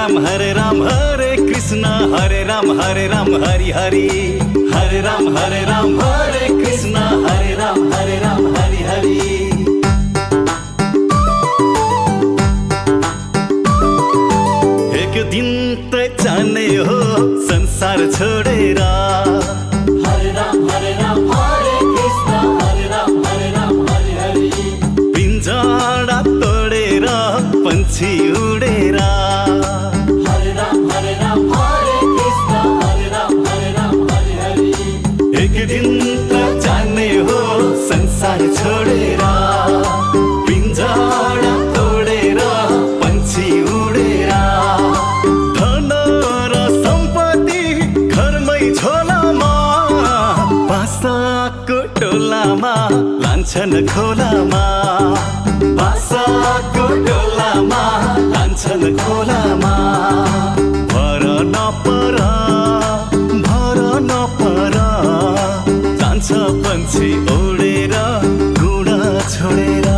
राम हरे कृष्ण हरे राम हरि हरि हरे राम हरे कृष्ण हरे राम हरि हरि। एक दिन त जाने हो संसार छोडेर हरे राम हरे कृष्ण हरे राम हरि हरि। पिंजरा तोडेर पंछी उडेर हरे राम हरे कृष्ण हरे राम हरि हरि। एक दिन त जाने हो संसार छोडेर पिंजरा तोडेर पंछी उडेर धन र सम्पत्ति घरमै झोलामा बासाको टोलामा लान्छन् खोलामा बासाको टोलामा लान्छन् खोलामा। भर नपर जान्छ पंछी उडेर गुडा छोडेर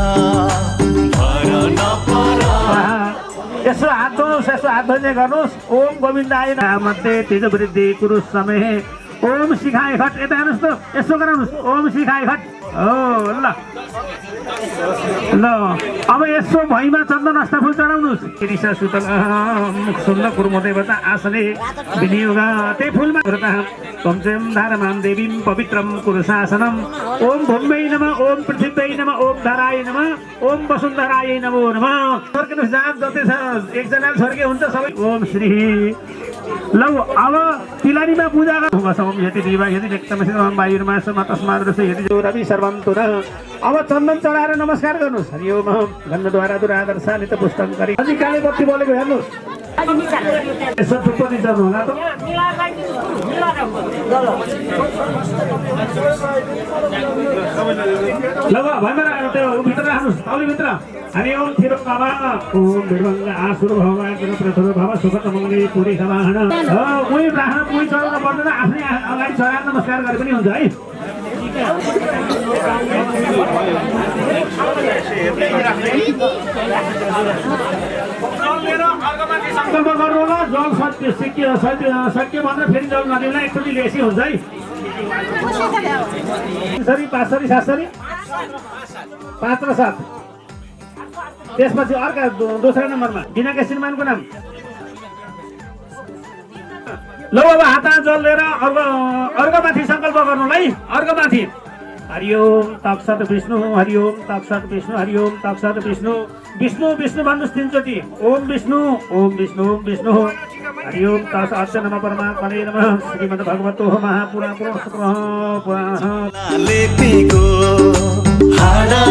भर नपर। यसो हात धोनुहोस्, यसो हात धोइने गर्नुहोस्। ओम गोविन्दाय नमः मध्ये तेज वृद्धि कुरु समय ओम शिखाय घट। यता हेर्नुहोस् त, यसो गराउनुहोस्। ओम शिखाय घट। हो ल ल अब यसो भैमा चन्दन अष्टफुल चढाउनुहोस्। ऋषा सुतल मुख सुन्न कुर्म देवता आसने विनियोग ते फुलमा पंचम धारमां देवीं पवित्रं कुरु शासनम। ओम भूम्यै नमः ओम पृथिव्यै नमः ओम धराय नमः ओम वसुन्धराय नमो नमः। स्वर्गेको जाप जति छ एकजना स्वर्गे हुन्छ सबै। ओम श्री लौ अब तिलारीमा पूजा गर्नु यति दिवा यति व्यक्तम वायुर्मा तस्माद् यति रवि सर्वं तुर। अब चन्दन चढाएर नमस्कार गर्नुहोस्। हरि ओम गन्धद्वारा दुरादर्शानित पुष्टं गरी अझै काले बत्ती बलेको हेर्नुहोस्। यसो थुप्रो दिन्छनु होला त। ल भएन त्यो भित्र राख्नुहोस् औलीभित्र। हरि ओम थिरो बाबा ओम भिडभङ्ग आसुर भगवान प्रथुर भव सुखत मङ्गले पुरी समाहन। उही राख्न उही चढाउनु पर्दैन, आफ्नै अगाडि चढाएर नमस्कार गरे पनि हुन्छ है। संकल्प गर्नु होला। जल सत्य सक्यो भनेर फेरि जल नदिउँला, एकचोटि लेसी हुन्छ है। सरी 5 सरी 7 सरी 5 र 7। त्यसपछि अर्का दोस्रो नम्बरमा बिनाका श्रीमानको नाम। ल अब हात जल लिएर अर्घमाथि संकल्प गर्नु है। अर्घमाथि हरि ओम तत्सत विष्णु हरि ओम तत्सत विष्णु हरि ओम तत्सत विष्णु विष्णु विष्णु भन्नुहोस् 3 चोटि। ओम विष्णु हरि ओम तत्सत नमः परमात्मने नमः। श्रीमद् भगवतो महापुराण लेपेको हाडा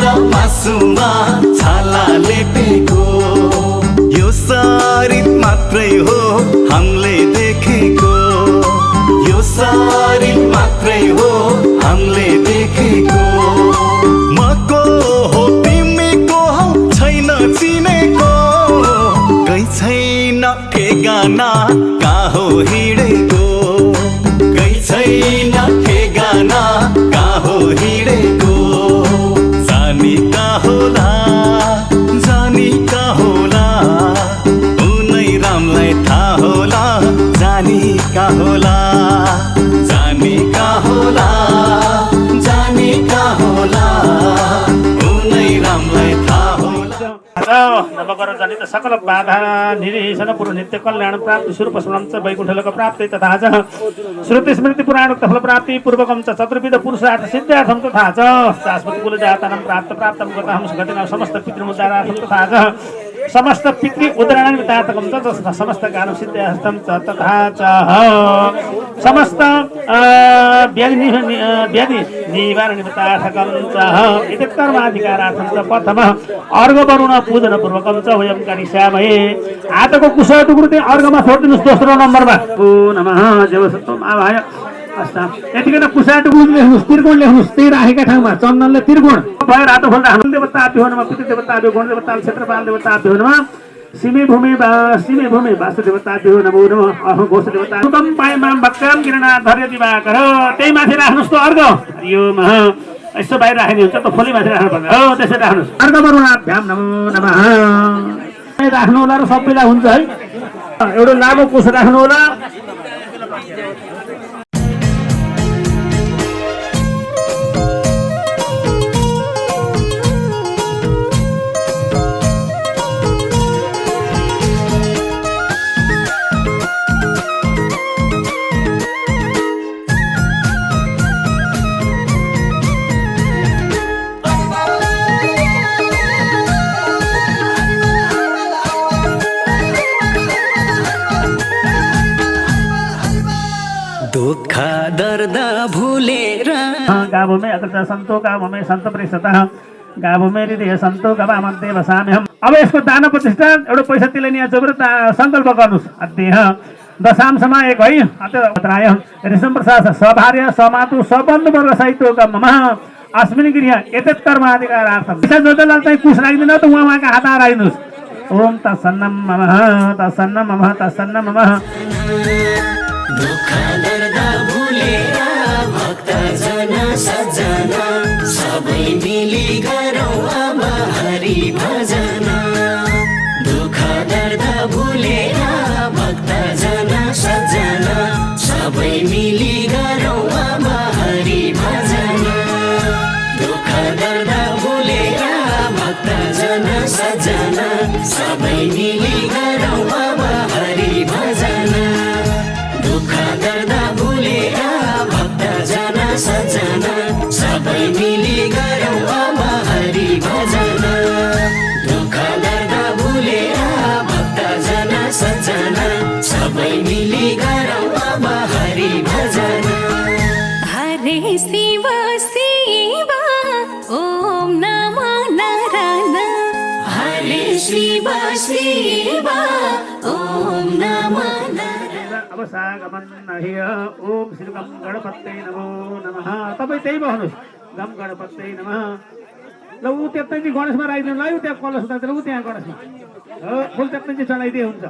र मासुमा छाला लेपेको यो शरीर मात्रै हो हामीले देखेको यो शरीर मात्रै हो हामीले देखेको। मको हो तिमीको हौ छैन चिनेको गई छैन ठेगाना कहाँ हो हिँडेको गई छैन ठेगाना कहाँ हो हिँडेको। जानी कहाँ होला उनै रामलाई थाहा होला जानी कहाँ होला उनै रामलाई थाहा होला। नवकर जनित सकल बाधा निरीक्षण पूर्व नित्य कल्याण प्राप्ति स्वरूप स्मरण वैकुण्ठलोक प्राप्ति तथा च श्रुति स्मृति पुराणोक्त फल प्राप्ति पूर्वकम च चतुर्विध पुरुषार्थ सिद्धार्थम तथा च शाश्वत कुल जातानं प्राप्तम गताहं सुगतिना समस्त पितृमुद्धारार्थम तथा च समस्त पितृ उदाहरण वितार्थकम च समस्त कारणं सिद्धार्थम च तथा च समस्त व्याधि निवारण वितार्थकम च एतत् कर्माधिकारार्थम च प्रथम अर्घ वरुण पूजन पूर्वकम च वयं करिष्यामहे। हातको कुशा टुक्रो चाहिँ अर्घमा छोड्दिनुहोस् दोस्रो नम्बरमा। ओ नमः देवसत्वम आभाय अस्ता यतिकै कुशा टुक्रो लेख्नुहोस्, त्रिकोण लेख्नुहोस् त्यही राखेका ठाउँमा चन्दनले त्रिकोण भयो। रातो फल राख्नु देवता आभ्यो नमः पितृ देवता आभ्यो गण देवता क्षेत्रपाल देवता आभ्यो नमः सीमे भूमि वास्तु देवता आभ्यो नमो नमः अहो घोष देवता सुतम पायमाम भक्ताम किरणा धर्य दिवाकर। त्यही माथि राख्नुहोस् त अर्घ। हरि ओम यसो बाहिर राख्ने हुन्छ त खोली माथि राख्नु पर्छ। हो त्यसै राख्नुहोस्। अर्घ वरुणाभ्याम नमो नमः राख्नु होला र सबैलाई हुन्छ है। एउटा लामो कुस राख्नु होला। दुःख दर्द भुलेर गावो में अग्रता संतो गावो में संत प्रेषता गावो में हृदय संतो गवा मध्ये बसामे हम। अब यसको दान प्रतिष्ठा एउटा पैसा तिलनिया जोबर संकल्प गर्नुस्। अध्यय दशांशमा एक है अत्राय ऋषम प्रसाद सभार्य समातु सबन्धु वर्ग सहित मम अस्मिन् गृह एतत् कर्माधिकारार्थम। पैसा जोदलाल चाहिँ कुस राख्दिन त उहाँका हातमा राख्नुस्। ओम तत्सन्नम नमः तत्सन्नम नमः तत्सन्नम नमः। दुःख दर्द भुलेर भक्त जन सज्जन सबै मिली गरौँ अब हरि भजन। दुःख दर्द भुलेर भक्त जन सज्जन सबै मिली गरौँ अब हरि भजन। दुःख दर्द भुलेर भक्त जन सज्जन सबै मिली गरौँ अब हरि भजन। दुःख दर्द भुलेर भक्त जन सज्जन सबै मिली गरौँ अब हरि भजन। दुःख दर्द भुलेर भक्त जन सज्जन सबै मिली गरौँ अब हरि भजन। हरे शिव शिव ओम नमो नारायण। हरे शिव शिव ओम नमो अब सागमन नहिय ओम श्री गम गणपतये नमो नमः। तपाईँ त्यही भन्नुहोस् गम गणपतये नमः। ल ऊ त्यतै चाहिँ गणेशमा राखिदिनु ल। त्यहाँ कलश उतारेर ऊ त्यहाँ गणेशमा हो फुल त्यतै चाहिँ चढाइदिए हुन्छ।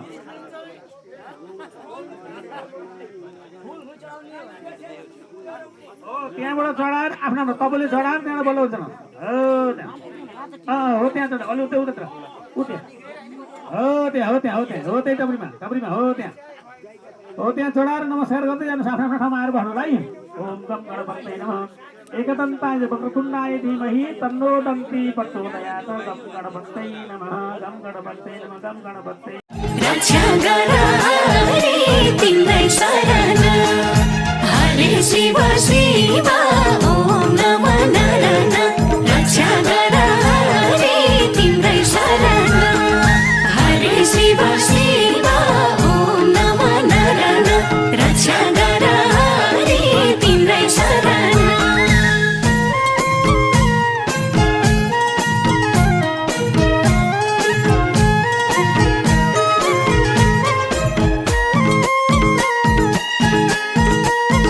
हो त्यहाँबाट चढाएर आफ्नो तपाईँले चढाएर त्यहाँबाट बोलाउँछ न। हो त्यहाँ हो त्यहाँ चढा अलि उतै उता ऊ त्यहाँ हो त्यहाँ हो त्यहाँ हो त्यहाँ हो त्यही टपरीमा टपरीमा हो त्यहाँ हो त्यहाँ चढाएर नमस्कार गर्दै जानुहोस्। आफ्नो आफ्नो ठाउँमा आएर भन्नुलाई ओम गम गणपतये नमः। एकदन्ताय वक्रतुण्डाय धीमहि तन्नो दन्ती प्रचोदयात्। गम गणपतये नमः गम गणपतये नमः गम गणपतये। रक्षा गर हरे तिम्रै शरण। हरे शिव शिव ओम नमो नारायण। रक्षा गर हरे तिम्रै शरण। हरे शिव शिव ओम नमो नारायण। रक्षा गर हरे तिम्रै शरण।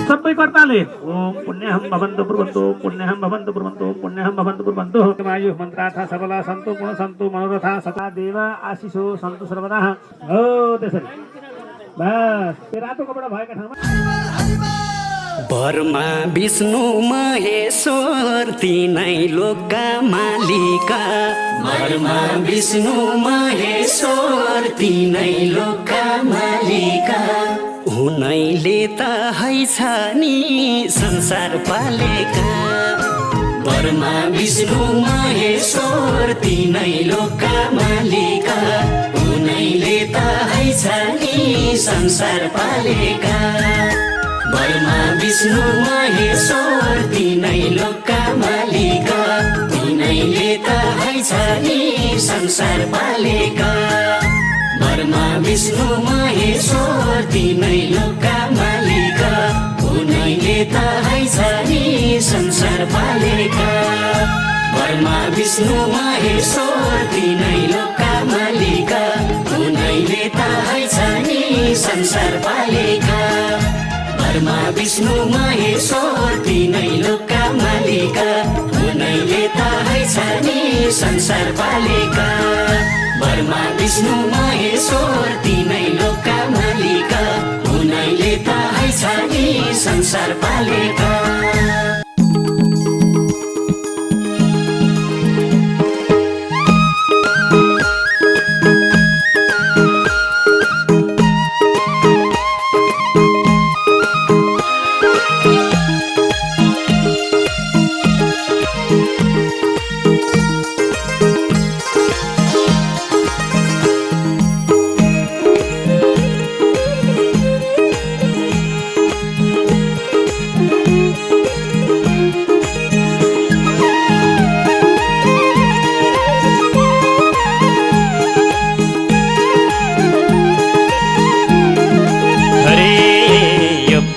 सबै कर्ताले ओम पुण्यहं भवन्तु ब्रुवन्तु पुण्यहं भवन्तु ब्रुवन्तु पुण्यहं भवन्तु ब्रुवन्तु। मायु मन्त्रार्थ सबला सन्तु गुण सन्तु मनोरथा सदा देव आशिषो सन्तु सर्वदा। हो त्यसरी बस त्यो रातो कपडा भएका ठाउँमा ब्रह्मा विष्णु महेश्वर तीनै लोकका मालिका। ब्रह्मा विष्णु महेश्वर तीनै लोकका मालिका। उनैले त हैछ नि संसार पालेका। ब्रह्मा विष्णु महेश्वर तीनै लोकका मालिका। उनैले त हैछ नि संसार पालेका। ब्रह्मा विष्णु महेश्वर तीनै लोकका मालिका। तिनैले त हैछ नि संसार पालेका। ब्रह्मा विष्णु महेश्वर तीनै लोकका मालिका। उनैले त हैछ नि संसार पालेका। ब्रह्मा विष्णु महेश्वर तीनै लोकका मालिका। उनैले त हैछ नि संसार पालेका। ब्रह्मा विष्णु महेश्वर तीनै लोकका मालिका। उनैले त हैछ नि संसार पालेका। ब्रह्मा विष्णु महेश्वर तीनै लोकका मालिका। उनैले त हैछ नि संसार पालेका।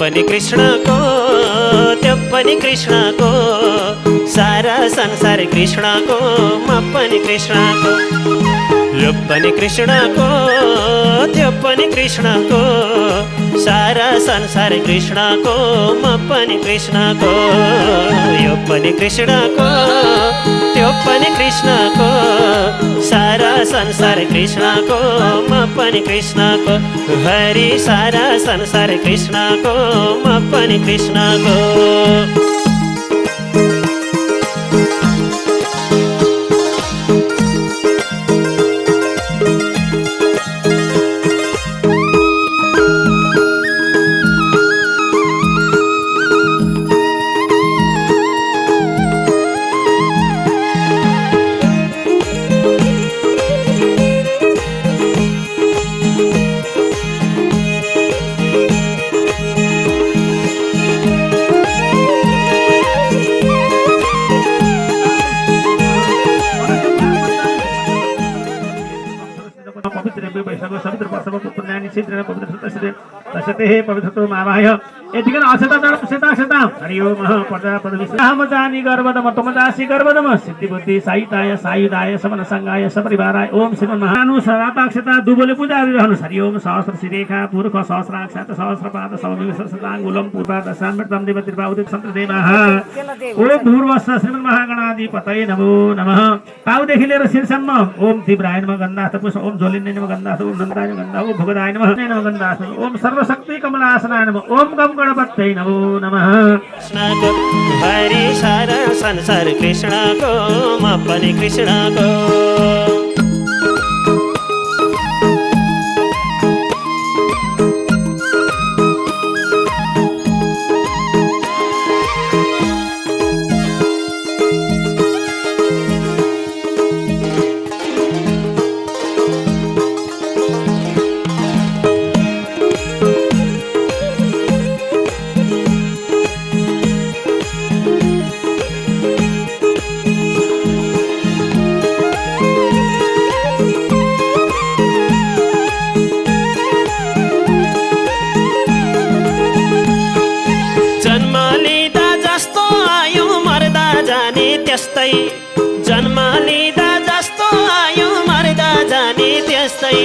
पनि कृष्णको त्यो पनि कृष्णको सारा संसार कृष्णको म पनि कृष्णको यो पनि कृष्णको त्यो पनि कृष्णको सारा संसार कृष्णको म पनि कृष्णको यो पनि कृष्णको त्यो पनि कृष्णको सारा संसार कृष्णको म पनि कृष्णको हरि सारा संसार कृष्णको म पनि कृष्णको पवित्र मावाय यतिखेर अक्षता हरि ओम प्रजापति गर्भदम तमदासी गर्भदम सिद्धि बुद्धि साहिताय सायुधाय समन संगाय सपरिवाराय ओम श्रीमन महानुसराताक्षता दुबोले पूजा गरिरहनुहोस् हरि ओम सहस्र शिरेखा पुरुष सहस्राक्षात सहस्रपाद सौमिसंगुलम पूर्वा दशामृतम देव त्रिपा उदित सन्तदेवः ओम भूर्वस्व श्रीमन महागणाधिपतये नमो नमः पाउदेखि लिएर शिरसम्म ओम तीव्राय नमः गन्धास्त्र पुष्प ओम ज्वलिन्ने नमः गन्धास्त्र ओम नन्दाय नमः गन्धा ओम भुगदाय नमः गन्धास्त्र ओम सर्वशक्ति कमलासनाय नमः ओम गम गणपतये नमो नमः कृष्णको हरि सारा संसार कृष्णको म पनि कृष्णको जन्म लिँदा जस्तो आयो मर्दा जाने त्यस्तै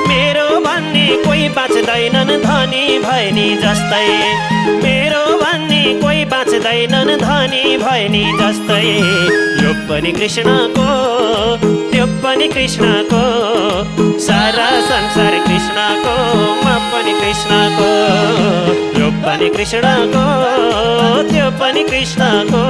मेरो भन्ने कोही बाँच्दैनन् धनी भएनी जस्तै मेरो भन्ने कोही बाँच्दैनन् धनी भएनी जस्तै यो पनि कृष्णको त्यो पनि कृष्णको सारा संसार कृष्णको म पनि कृष्णको यो पनि कृष्णको त्यो पनि कृष्णको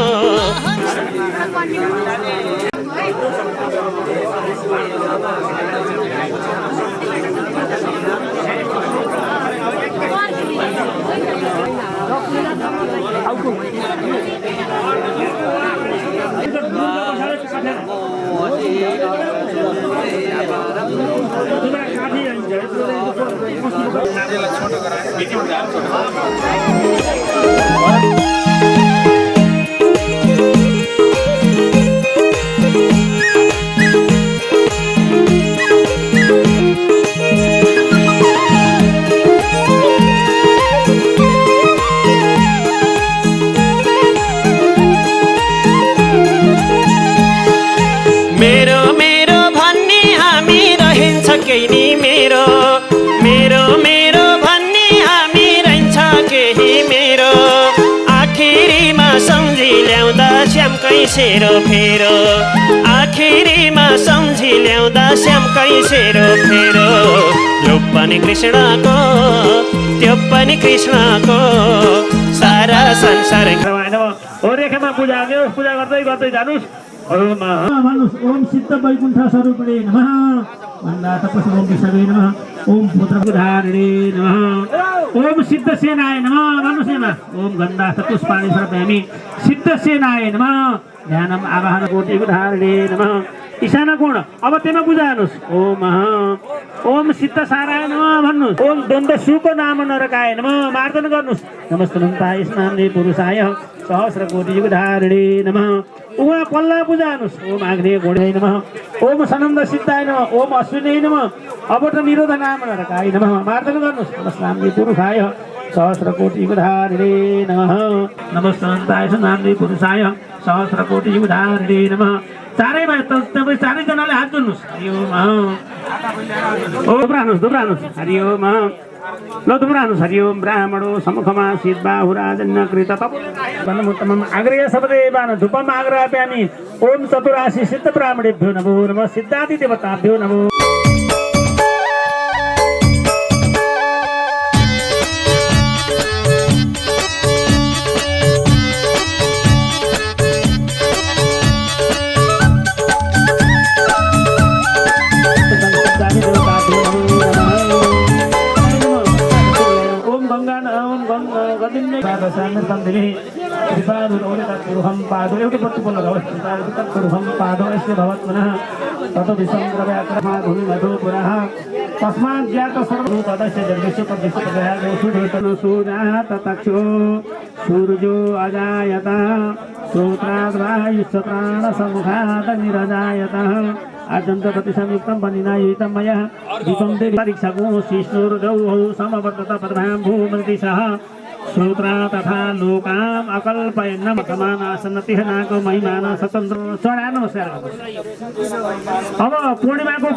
सेरो फेरो आखिरीमा सम्झी ल्याउँदा श्यामकै सेरो फेरो यो पनि कृष्णको त्यो पनि कृष्णको सारा संसार रेखामा पूजा गर्दै गर्दै जानुस् ओम सिद्ध वैकुण्ठ स्वरूपिणे नमः वन्दा तपस्वी ओम विष्णवे नमः ओम पुत्रधारिणे नमः ओम सिद्ध सेनाय नमः मनुष्यमा ओम गन्धा पुष्पाणि सर्वयामि सिद्ध सेनाय नमः ध्यानम आवाहन कोटि धारिणे नमः ईशान कोण अब तेमा पूजा गर्नुस् ओम सिद्ध साराय नमः भन्नुस् ओम द्वन्द्व सुको नाम नरकाय नमः मार्जन गर्नुस् नमस्तनन्ताय स्नाम्ने पुरुषाय सहस्र कोटि युगधारिणे नमः उहाँ पल्ला पूजा गर्नुस् ओम आग्नेय घोडे नमः ओम सनन्द सिद्धाय नमः ओम अश्विने नमः अबट निरोध नाम नरकाय नमः मार्जन गर्नुस् नमस्नाम्ने पुरुषाय सहस्रकोटियुगधारिणे नमः नमस्ताय नाम्ने पुरुषाय सहस्रकोटियुगधारिणे नमः चारैमा तपाईँ चारैजनाले हात जोड्नुहोस् हरि ओम दुब्रानुहोस् हरि ओम ल दुब्रानुहोस् हरि ओम ब्राह्मणो समुखमा सिद्बाहुराजन्य कृत तपमुत्तमम् आग्रह सबदेवान धूपम् आग्रहाप्यामि ओम चतुराशी सिद्ध ब्राह्मणेभ्यो नमो नमः सिद्धादि देवताभ्यो नमो एउटा पत्तो बोल्न पादो यस्य भवत् पुनः ततो विसङ्ग्रव्याक्रमाधुमिमधुपुरः तस्मात् ज्ञात सर्वभूतदस्य जगदस्य ततक्षो सूर्यो अजायत श्रोत्राद्वायुश्च प्राणसमुखादनिरजायत आजन्तप्रतिसंयुक्तं वनिनायुतं मया दीपं देवीक्षगो शिष्णुर्गौ समवर्तत पद्भां भूमन्तिशः श्रोत्रा तथा लोकाम अकल्पयन्न मकमानासन्नतिः नाको महिमान स्वतन्त्र चढानु नमस्कार अब पूर्णिमाको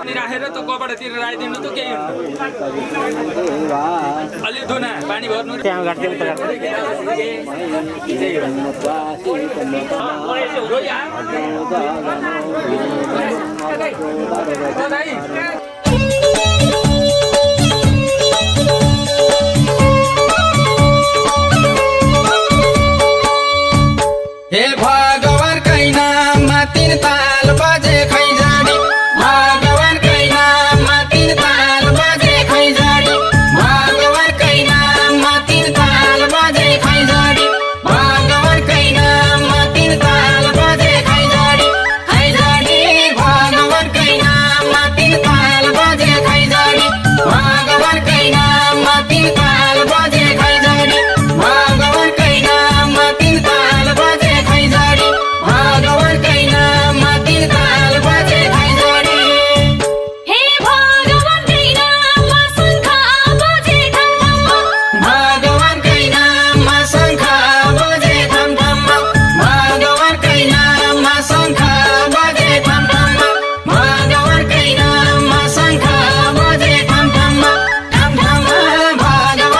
राखेर त कपडातिर राखिदिनु त केही अलि धुना पानी भर्नु त्यहाँ हे भगवान कै नाममा तीन ताल बजे खैजाडी भगवान कै नाममा तीन ताल बजे खैजाडी भगवान कै नाममा तीन ताल बजे खैजाडी भगवान कै नाममा तीन ताल बजे खैजाडी खैजाडी भगवान कै नाममा तीन ताल बजे खैजाडी भगवान कै नाममा तीन ताल बजे खैजाडी भगवान कै नाममा तीन ताल बजे खैजाडी भगवान कै नाममा तीन ताल बजे खैजाडी हे भगवान कै नाममा शङ्ख बजे ठम ठम भगवान कै नाममा शङ्ख बजे ठम ठम भगवान कै नाममा शङ्ख बजे ठम ठम भगवान कै नाममा शङ्ख बजे ठम ठम ठम ठम भगवान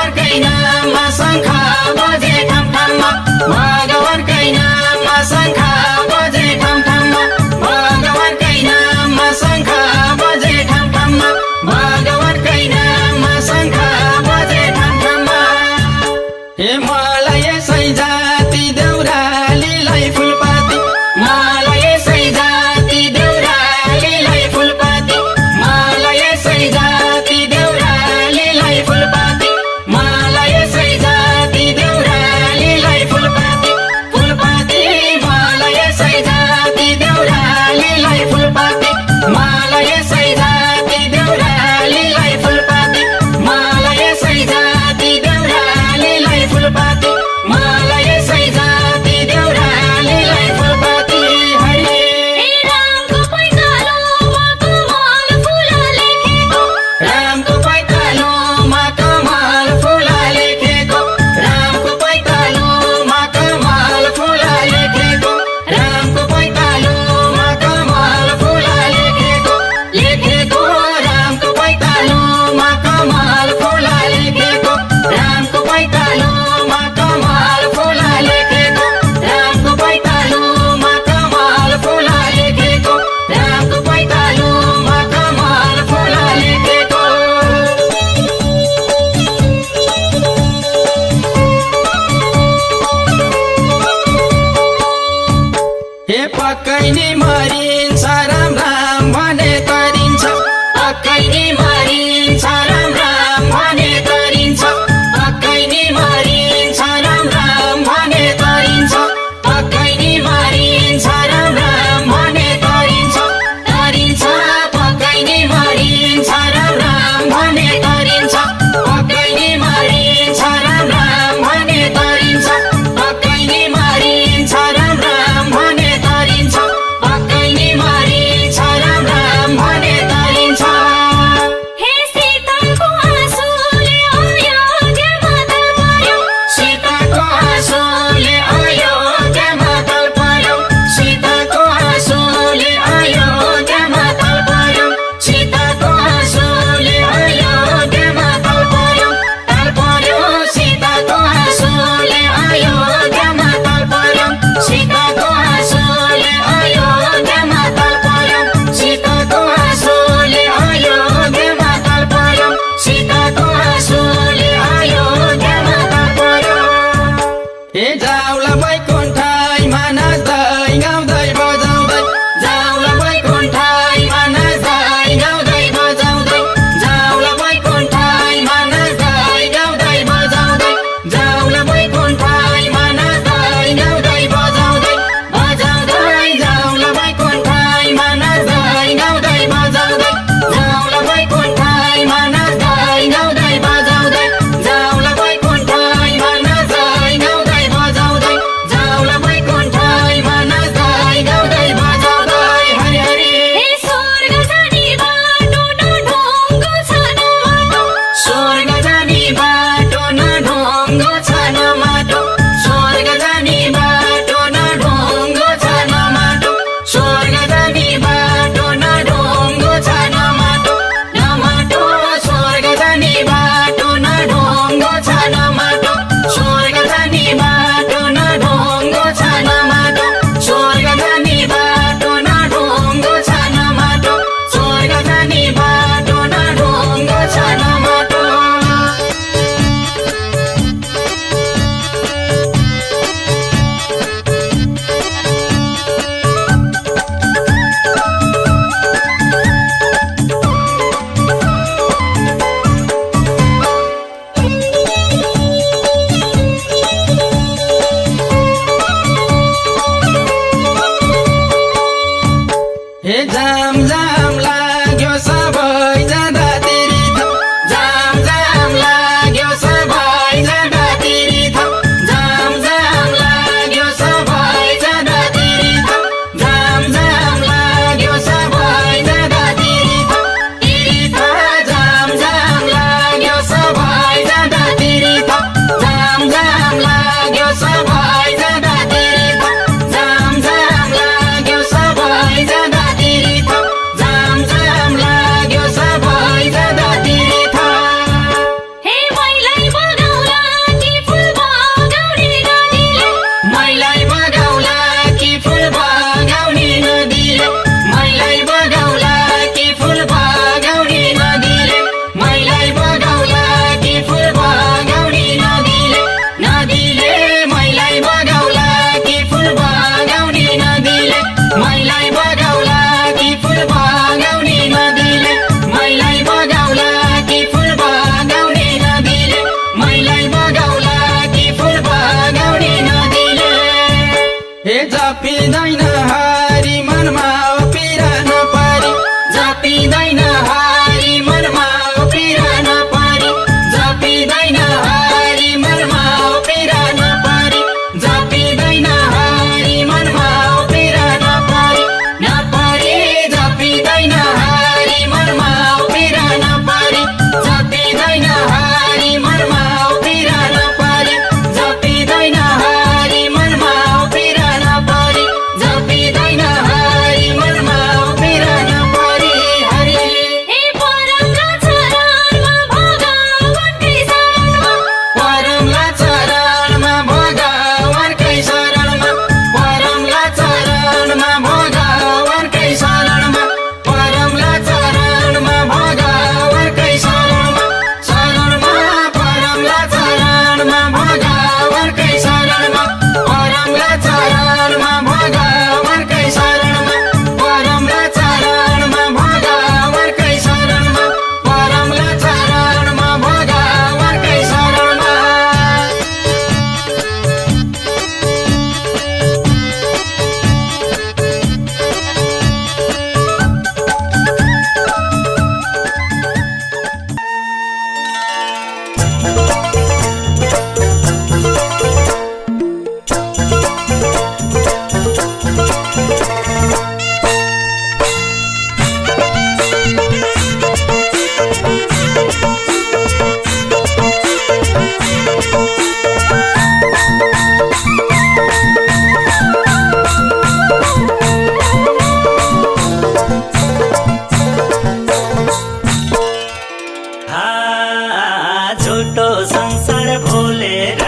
झुटो संसार भुलेर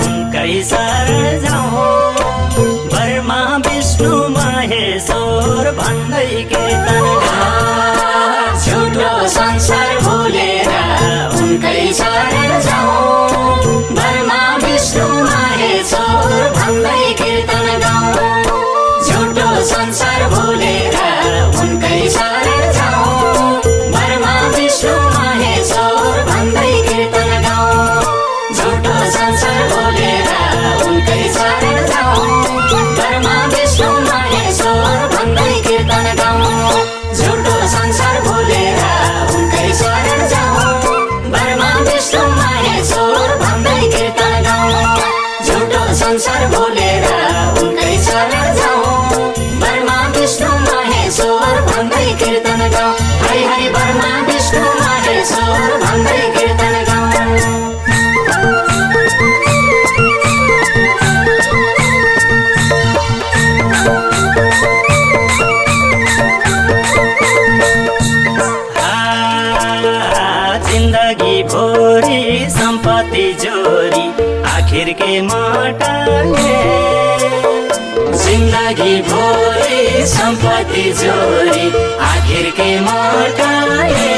उनकै शरण जाऊ ब्रह्मा विष्णु महेश्वर भन्दै कीर्तन गाऊ झुटो संसार भुलेर उनकै शरण जाऊ ब्रह्मा विष्णु महेश्वर भन्दै कीर्तन गाऊ झुटो संसार भुलेर उनकै शरण जाऊ ब्रह्मा विष्णु महेश्वर भन्दै कीर्तन गाऊ झुटो संसार भुलेर उनकै शरण जाऊ ब्रह्मा विष्णु महेश्वर भन्दै कीर्तन गाऊ झुटो संसार भुलेर उनकै शरण जाऊ ब्रह्मा विष्णु महेश्वर भन्दै कीर्तन गाऊ झुटो संसार भुलेर उनकै शरण जाऊ ब्रह्मा विष्णु महेश्वर भन्दै कीर्तन गाऊ हरि हरि ब्रह्मा विष्णु महेश्वर भन्दै कीर्तन गाऊ जिन्दगी भोरी सम्पत्ति जोरी आखिर के मटाले जिन्दगी भोरी सम्पत्ति जोरी आखिर के मटाले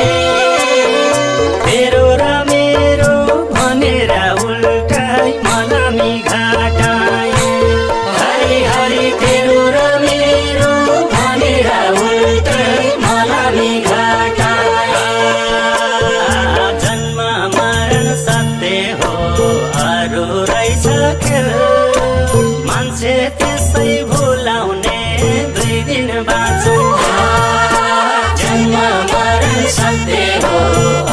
तेरो र मेरो भनेर उल्टाई मलामी घाटाए हरि हरि तेरो र मेरो भनेर उल्टाई मलामी घाटाए जन्म मरण सत्य हो अरू रहेछ खेल मान्छे त्यसै भुलाउने 2 दिन बाँचौँ जन्म मरण सत्य हो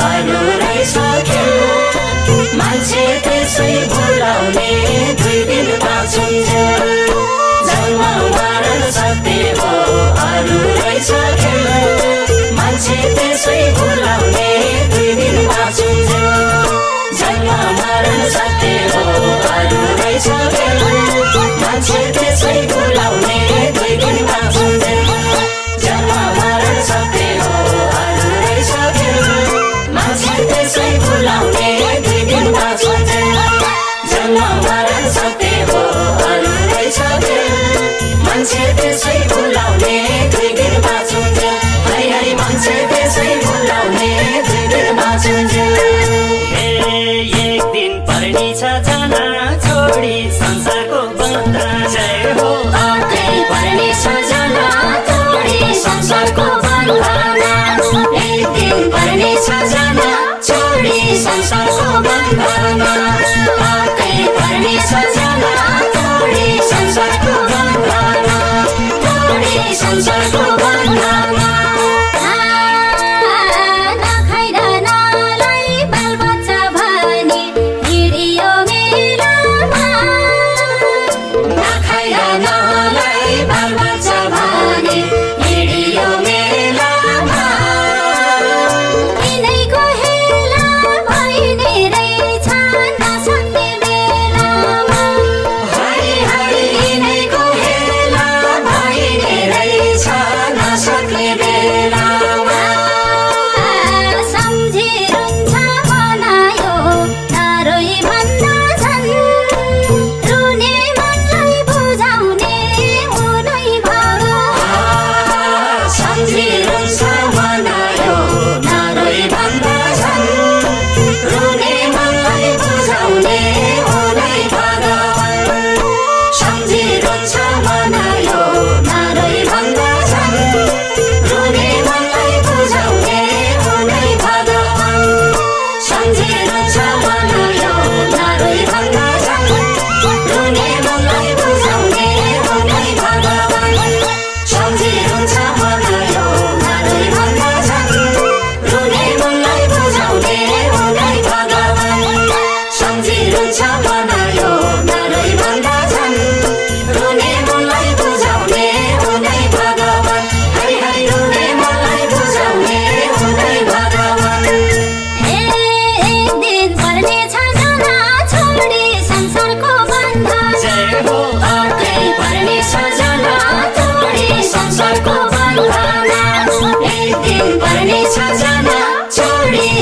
अरू रहेछ खेल मान्छे त्यसै भुलाउने 2 दिन बाँचौँ जन्म मरण सत्य हो अरू रहेछ खेल मान्छे त्यसै भुलाउने 2 दिन बाँचौँ जन्म मरण सत्य हो अरू रहेछ खेल मान्छे त्यसै भुलाउने 2 दिन बाँचौँ जन्म मरण सत्य हो अरू रहेछ खेल मान्छे त्यसै भुलाउने 2 दिन बाँचौँ जन्म मरण सत्य हो अरू रहेछ खेल मान्छे त्यसै भुलाउने 2 दिन बाँचौँ हरि हरि मान्छे त्यसै भुलाउने 2 दिन बाँचौँ एक दिन पर्ने छ जाना छोडी संसारको बन्धन जय हो आकै पर्ने छ जाना छोडी संसारको बन्धन एक दिन पर्ने छ जाना छोडी संसारको बन्धन आकै पर्ने छ जाना छोडी संसारको बन्धन छोडी संसारको बन्धन Bye.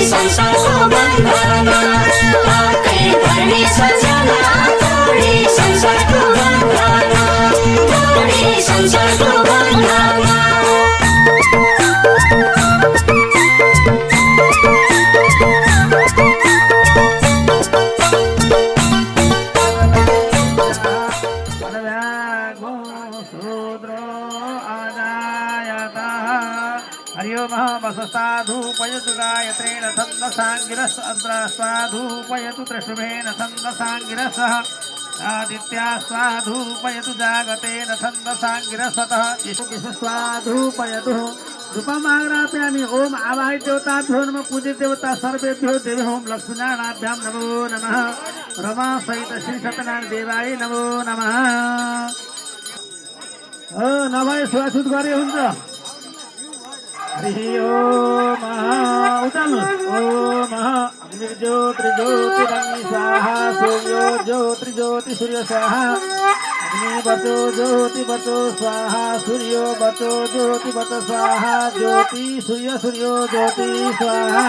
संसारको बन्धनमा पाकै पर्नेछ जना तोडी संसारको बन्धनमा तोडी संसारको बन्धनमा साधूपयतु गायत्रेण छन्दसाङ्गिरस अद्रा स्वाधूपयतु त्रिशुभेन छन्दसाङ्गिरसः आदित्या स्वाधूपयतु जागतेन छन्दसाङ्गिरसतः स्वाधूपयतु रूपमाग्राप्यामि ओम आवाहि देवताभ्यो नमः पूजित देवता सर्वेभ्यो देवी ओम लक्ष्मीनारायणाभ्यां नमो नमः रमा सहित श्री सत्यनारायण देवाय नमो नमः नभए सुवासुत गरे हुन्छ हरि ओम उताल्नुहोस् ओम अग्निर्ज्योतिर्ज्योतिरग्नि स्वाहा सूर्यो ज्योतिर्ज्योति सूर्य स्वाहा अग्नि बचो ज्योति बचो स्वाहा सूर्यो बचो ज्योति बच स्वाहा ज्योति सूर्य सूर्यो ज्योति स्वाहा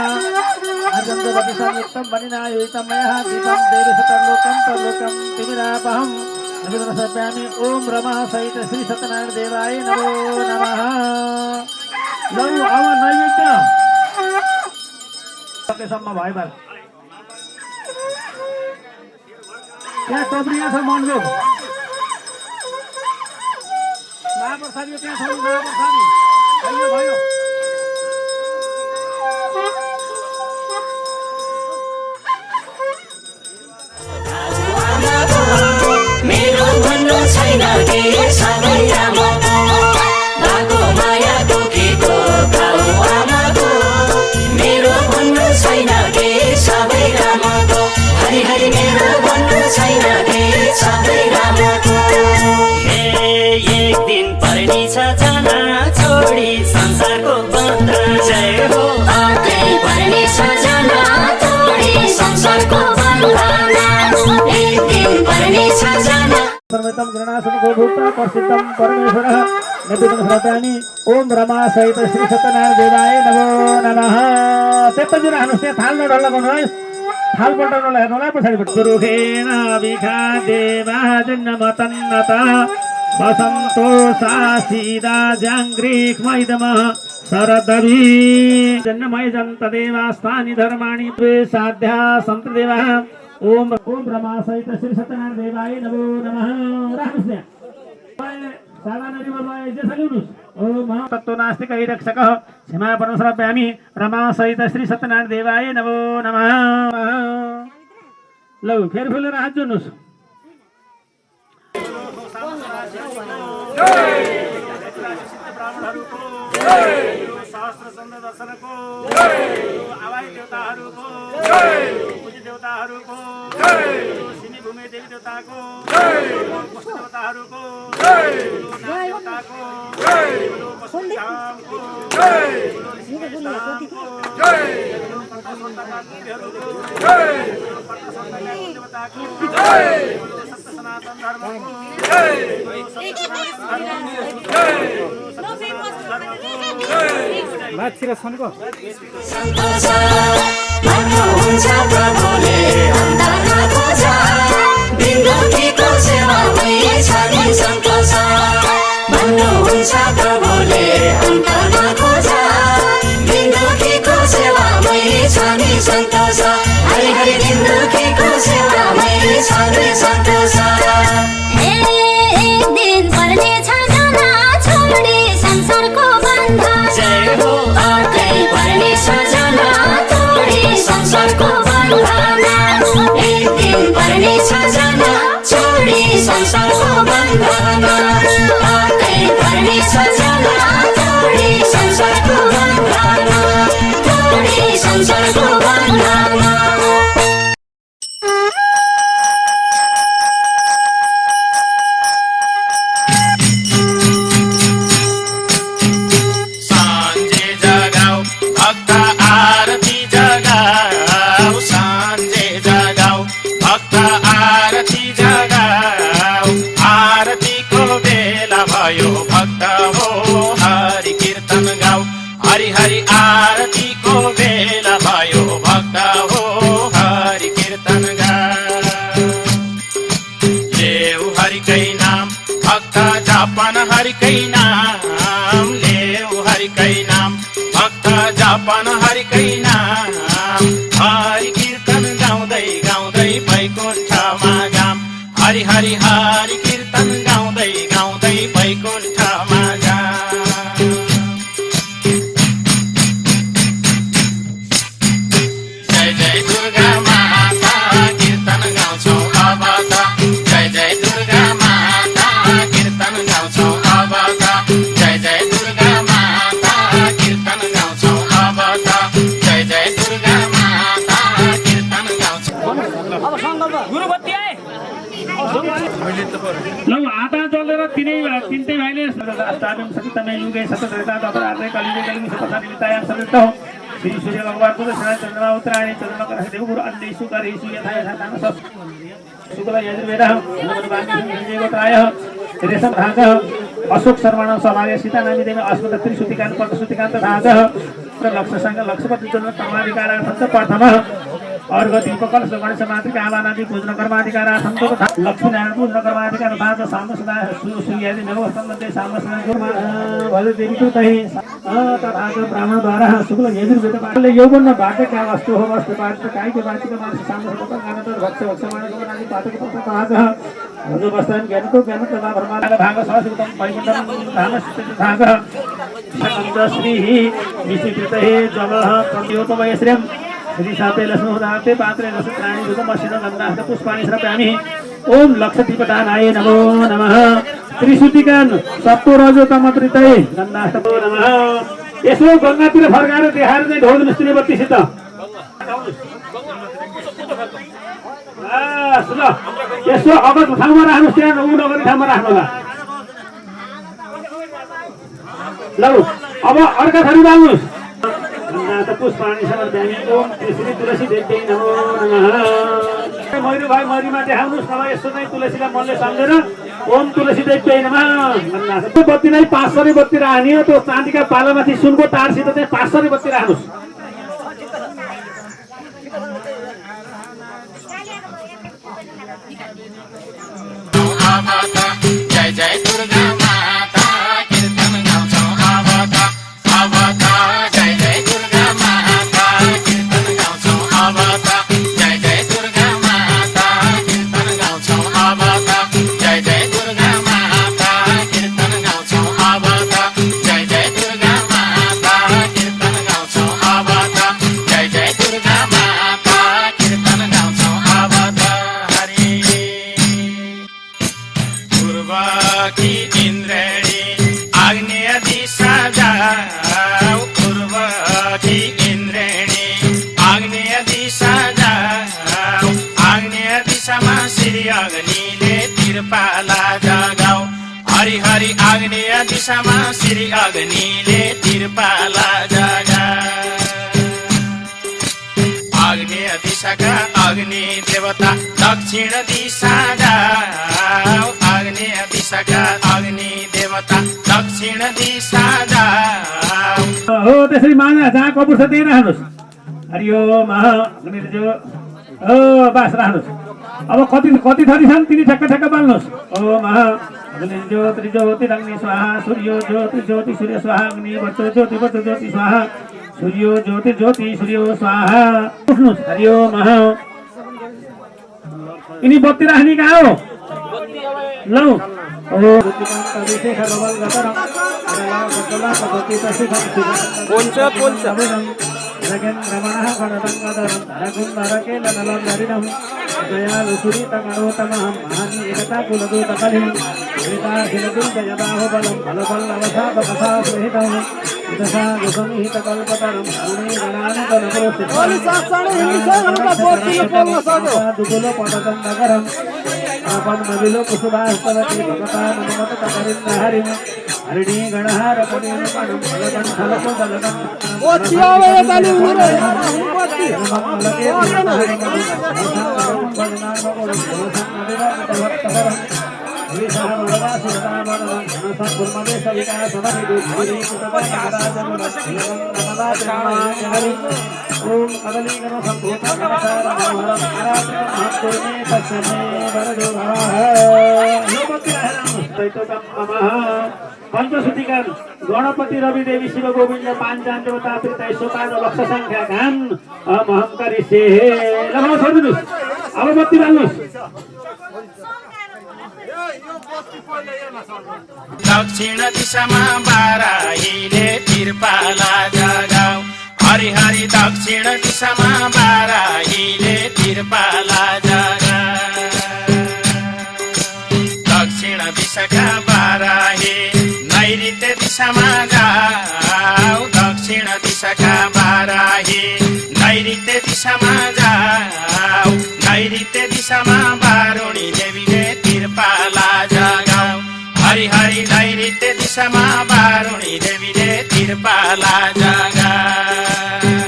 अजन्तवति संयुक्तं वनिनायुक्तं मयः दीपं देवी सतर्लोकं तर्लोकं तिमिरापहम् अभिनमस्यामि ओम रमा सहित श्री सत्यनारायण देवाय नमो नमः लौ अब नैवेद्य सकेसम्म भयो बाल त्यहाँ टोप्रिया छ मनजोग महाप्रसादी त्यहाँ छ महाप्रसादी भयो भयो मेरो भन्नु छैन के सबै रामको बाको माया दुखीको गाउँ आमाको मेरो भन्नु छैन के सबै रामको हरि हरि मेरो भन्नु छैन के सबै रामको एक दिन पर्नेछ जना छोडी संसारको बन्धन जय हो आकै पर्नेछ जना छोडी संसारको बन्धन एक दिन पर्नेछ जना सर्वतम गणासम गोभूता प्रसिद्धं परमेश्वरः नबितं श्रोतानि ओम रमा सहित श्री सत्यनारायण देवाय नमो नमः त्यतातिर हाल्नुहोस् त्यहाँ थाल नडल्ला गर्नुहोस् थाल पल्टाउनलाई हेर्नुलाई पछाडिबाट सुरुखेण विखा देवा जन्मतन्नत वसन्तो सासीदा जाङ्ग्रिक मैदमः शरदभि जन्मय जन्त देवास्तानि धर्माणि द्वे साध्या सन्तदेवः ओम रमा सहित श्री सत्यनारायण देवाय नमो नमः राख्नुहोस् त्यहाँ सादा नदीमा लय जे सलिउनुहोस् ओम तत्त्व नास्तिक रक्षकः क्षमा परमश्रव्यामि रमा सहित श्री सत्यनारायण देवाय नमो नमः लौ फेरि फुलेर हात जोड्नुहोस् सहस्त्र चन्द्र दर्शनको आवाही देवताहरूको पूजी देवताहरूको सिनी भूमि देवी देवताको वस्तु देवताहरूको देवताको पशुधामको सनातन धर्मको माछिरा छनको सन्तोष भन्नुहुन्छ प्रभुले अन्धमा खोजा बिन्दुकीको सेवामै छ नि सन्तोष भन्नुहुन्छ प्रभुले अन्धमा खोजा बिन्दुकीको सेवामै छ नि सन्तोष हरि हरि बिन्दुकीको सेवामै छ नि सन्तोष एक दिन पर्नेछ जना छोडी संसारको बन्धन जय हो आकै पर्नेछ जना छोडी संसारको बन्धन एक दिन पर्नेछ जना छोडी संसारको बन्धन आकै पर्नेछ जना छोडी संसारको बन्धन छोडी संसारको बन्धन आरतीको बेला हरिकै नाम लेऊ हरिकै नाम भक्त जपन हरिकै नाम हरि कीर्तन गाउँदै गाउँदै वैकुण्ठमा जाम हरि हरि हरि कीर्तन गाउँदै गाउँदै वैकुण्ठमा जाम जय जय दुर्गा माता कीर्तन गाउँछौँ अब त जय जय दुर्गा माता कीर्तन गाउँछौँ अब त जय जय दुर्गा माता कीर्तन गाउँछौँ अब त जय जय दुर्गा माता कीर्तन गाउँछौँ लौ आधा जलेर तिनटै भाइले सकितमे युगे सतत्रेता दशरात्रे कलियुगे कलियुगे सपथा निमित्तायां सदृष्टौ श्री सूर्य भगवान को चन्द्रमा उत्तरायणे चन्द्रमा देवगुरु अन्येषु करेषु यथा यथा तामसः शुक्ल यजुर्वेदः गोत्रायः रेशम धागः अशोक शर्मण सभागे सीता नामी देवी अस्मत् त्रिश्रुतिकान् पटश्रुतिकान् धागः लक्ष्य संघ लक्ष्यपति जन्म कर्माधिकारार्थं च प्रथमः अर्घ दीपकल गणेश मातृका आवानादि पूजन कर्माधिकारार्थं च तथा लक्ष्मीनारायण पूजन कर्माधिकार तथा च साम सदा सूर्यादि नवस्तम मध्ये साम सदा भले देवी कृतहि तथा च ब्राह्मण द्वारा शुक्ल यजुर्वेद पाठले यौवन बाटे क्या वस्तु हो वस्तु पाठ काय के बात के मानस साम सदा गान तो भक्त भक्षमाण आदि पाठक तथा च भज वस्तन ज्ञान को ज्ञान तथा ब्रह्मांड भाग सहस्रतम परिमंडलम धाम स्थित भाग सकंद श्री विचिकृत हे जवः प्रत्योपमय श्रेयम् श्री साते लक्ष्मोदाते पात्रे रसत्राणि दुगमसिन गन्धास्त पुष्पाणि श्रव्यामि ओम लक्षदीपदानाय नमो नमः त्रिश्रुतिकान् सप्तो रजोतम त्रितये गन्धास्त नमः यसो गंगातिर फर्काएर देखाएर चाहिँ ढोल मिस्त्री बत्तीसित ल यसो अब ठाउँमा राख्नुहोस् त्यहाँ उ नगरी ठाउँमा राख्नु होला ल अब अर्का थरी राख्नुहोस् पुष्पाणि समर्पयामि ओम श्री तुलसी देवी नमो नमः मयूर भाइ मयूरमा देखाउनुहोस् नभए यस्तो नै तुलसीलाई मनले सम्झेर ओम तुलसी देवी नमः त्यो बत्तीलाई 5 सरी बत्ती राख्ने त्यो चाँदीका पालामाथि सुनको तारसित चाहिँ 5 सरी बत्ती राख्नुहोस् जय जय दुर्गा माता कीर्तन गाउँछौँ अब त जय जय दुर्गा माता कीर्तन गाउँछौँ अब त जय जय दुर्गा माता कीर्तन गाउँछौँ अब त जय जय दुर्गा माता कीर्तन गाउँछौँ अब त जय जय दुर्गा माता कीर्तन गाउँछौँ अब त जय जय दुर्गा माता कीर्तन गाउँछौँ अब त हरि पूर्वकी इन्द्रेणी आग्नेय दिशा जाऊ पूर्वकी इन्द्रेणी आग्नेय दिशा जाऊ आग्नेय दिशामा श्री अग्निले तिरपाला जगाऊ हरि हरि आग्नेय दिशामा श्री अग्निले तिरपाला जगाऊ आग्नेय दिशाका अग्नि देवता दक्षिण दिशा जाऊ आग्नेय दिशाका अग्नि देवता दक्षिण दिशा जाऊ हो त्यसरी माना जहाँ कपुर छ त्यही राख्नुहोस् हरि ओम अग्निर्जो ओ बास राख्नुहोस् अब कति कति थरी छन् तिनी ठ्याक्क ठ्याक्क बाल्नुहोस् ओम अग्निर्जो त्रिज्योति अग्नि स्वाहा सूर्यो ज्योति ज्योति सूर्य स्वाहा अग्नि वचो ज्योति वचो ज्योति स्वाहा सूर्यो ज्योति ज्योति सूर्यो स्वाहा उठ्नुहोस् हरि ओम यिनी बत्ती राख्ने कहाँ हो लौ आपण मदिलो कुसुभास्तवती भगता मनमत तकरिंद हरिम हरिणी गणहार पदेन पदम फलकं फलको दलकं ओ चियावे ताली उरे मंगलके संपूर्णदेश विकास समिति धुरी ओम कदलीगण संभूत नमस्कार नमः आराधना महत्वमे तस्मै वरदुराः पंचश्रुतिका गणपति रवि देवी शिव गोविंद पांचान देवता प्रीतय सोपान लक्ष्य संख्या घान अहंकारी से लगाउनु छोड्दिनुस् अब बत्ती बाल्नुस् दक्षिण दिशामा बाराहीले तिरपाला जगाऊ हरिहरि दक्षिण दिशामा बाराहीले तिरपाला जगाऊ दक्षिण दिशाका बाराही नैऋत्य दिशामा जाऊ दक्षिण दिशाका बाराही नैऋत्य दिशामा जाऊ नैऋत्य दिशामा बारुणी देवीले तिरपाला जगाऊ हरिहरि नैऋत्य दिशामा बारुणी देवीले तिरपाला जगाऊ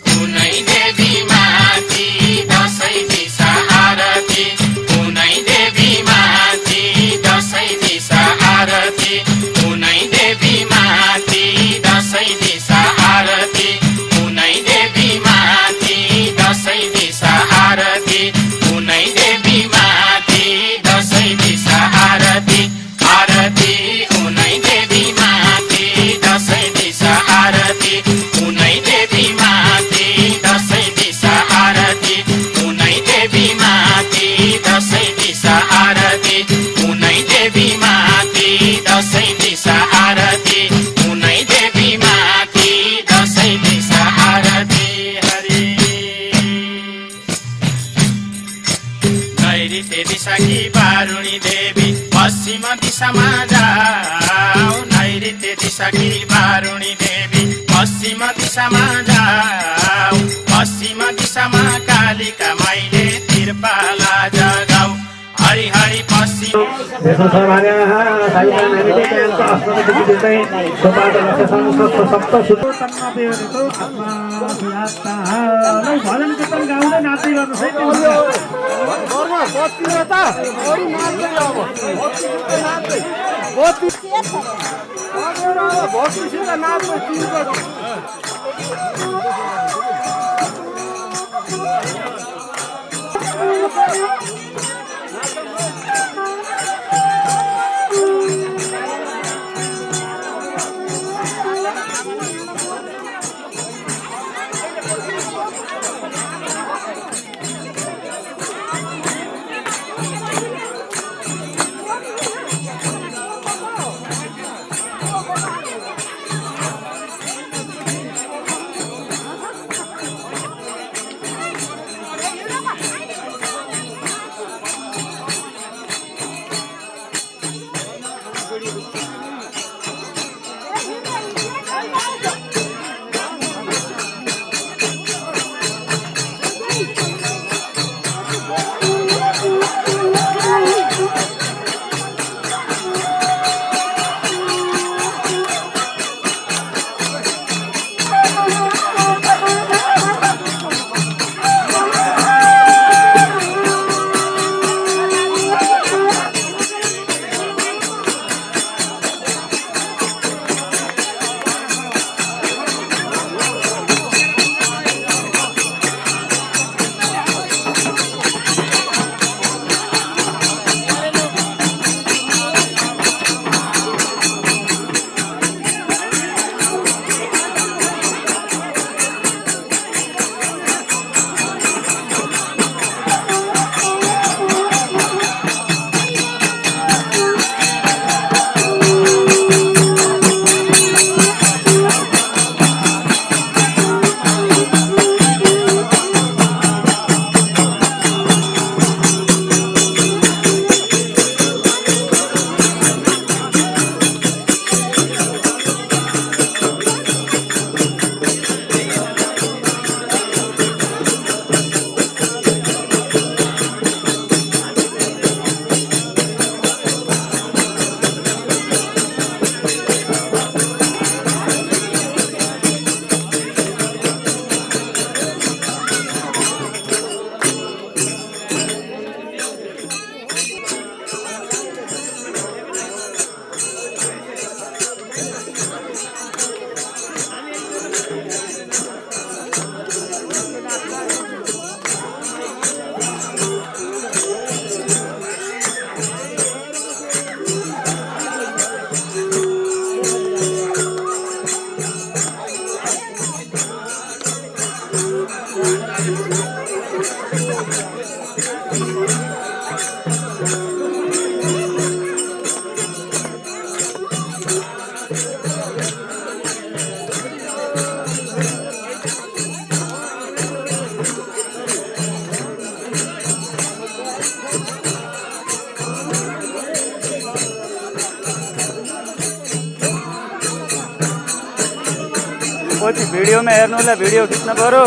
कुनै देवी माथि दसैँ दिशा आरती कुनै देवी माथि दसैँ दिशा आरती कुनै देवी माथि दसैँ दिशा आरती कुनै देवी माथि दसैँ दिशा आरती कुनै देवी माथि दसैँ दिशा आरती आरती कुनै देवी माथि दसैँ दिशा आरती कुनै देवी माथि दसैँ दिशा आरती कुनै देवी माथि दसैँ दिशा आरती कुनै देवी माथि दसैँ दिशा आरती कुनै देवी माथि दसैँ दिशा आरती हरि नैऋत्य दिशाकी बारुणी देवी पश्चिम दिशामा जाऊ नैऋत्य दिशाकी बारुणी देवी पश्चिम दिशामा जाऊ पश्चिम दिशामा कालिका माईले तिरपाला जगाऊ हरिहरि पश्चिम भजन कीर्तन गाउँदै नाच्दै गर्नुहोस् है पछि भिडियोमा हेर्नु होला, भिडियो खिच्न पर्यो।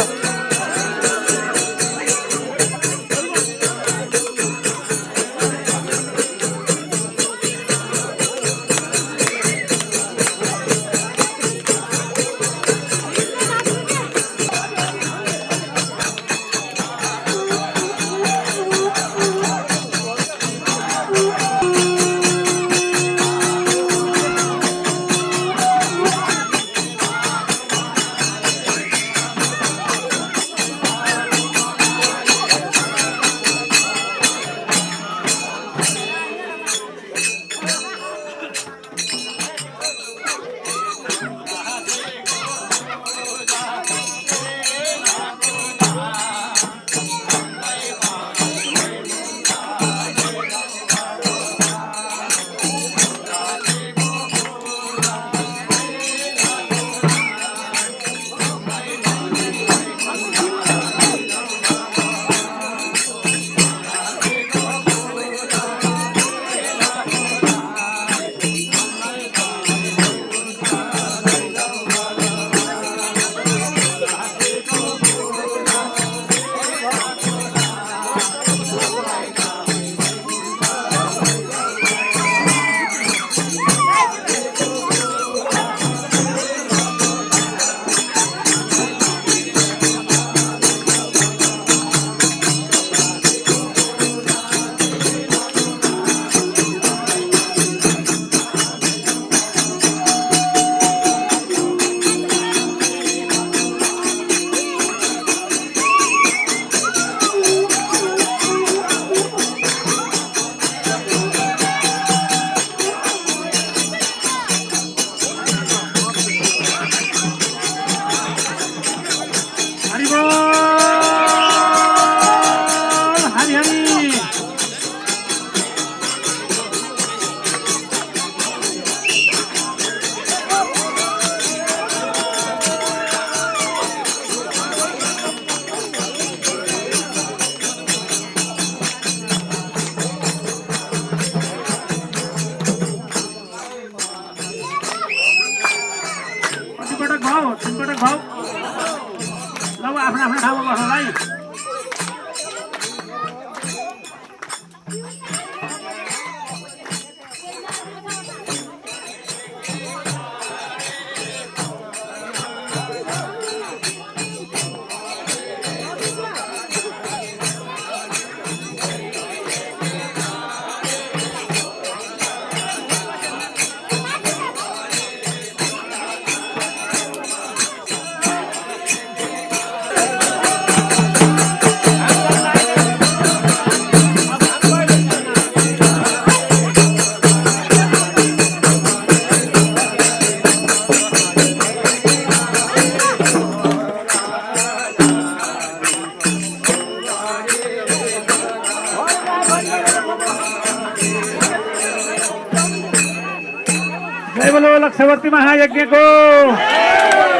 जय बोलो लक्षवर्ती महायज्ञ को,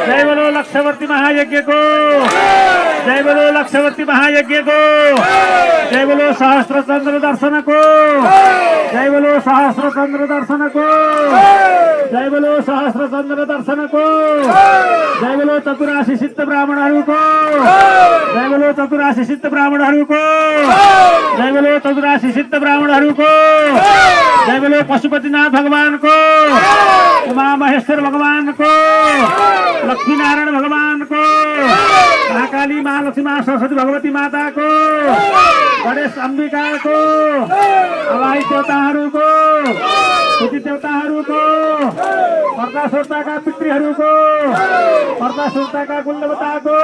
जय बोलो लक्षवर्ती महायज्ञ को, जय बोलो लक्षवर्ती महायज्ञ को, जय बोलो सहस्त्र चंद्र दर्शन को, जय बोलो सहस्त्र चंद्र दर्शन को, जय बोलो सहस्त्र चंद्र दर्शन को, जय बोलो चतुराशी सिद्ध ब्राह्मणहरू को, जय बोलो चतुराशी सिद्ध ब्राह्मणहरू को, जय बोलो चतुराशी सिद्ध ब्राह्मणहरू को, जय बोलो पशुपतिनाथ भगवान को, उमा महेश्वर भगवान को, लक्ष्मी नारायण भगवान को, महाकाली महालक्ष्मी महा सरस्वती भगवती माता को, गणेश अंबिका को, हवाई देवताहरू को, सूती देवताहरू को, पर्दा सुर्ताका पितृहरू को, पर्दा सुर्ताका कुलदेवता को,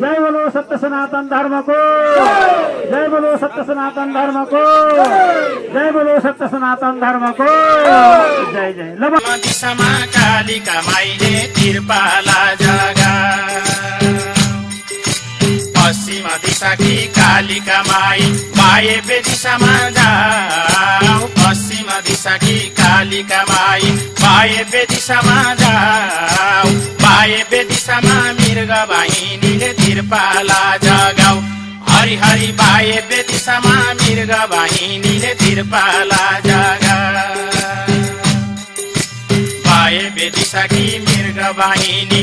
जय बोलो सत्य सनातन धर्म को, जय बोलो सत्य सनातन धर्म को, जय बोलो सत्य सनातन धर्म को, जय जय। ल दिशामा कालिका माइले तिरपाला जगा, पश्चिम दिशाकी कालिका माई वायव्य दिशामा जाऊ, पश्चिम दिशाकी कालिका माई वायव्य दिशामा जाऊ, वायव्य दिशामा मृग वाहिनीले तिरपाला जगाऊ, हरि हरि वायव्य दिशामा मृग वाहिनीले तिरपाला जगाऊ, वायव्य दिशाकी मृग वाहिनी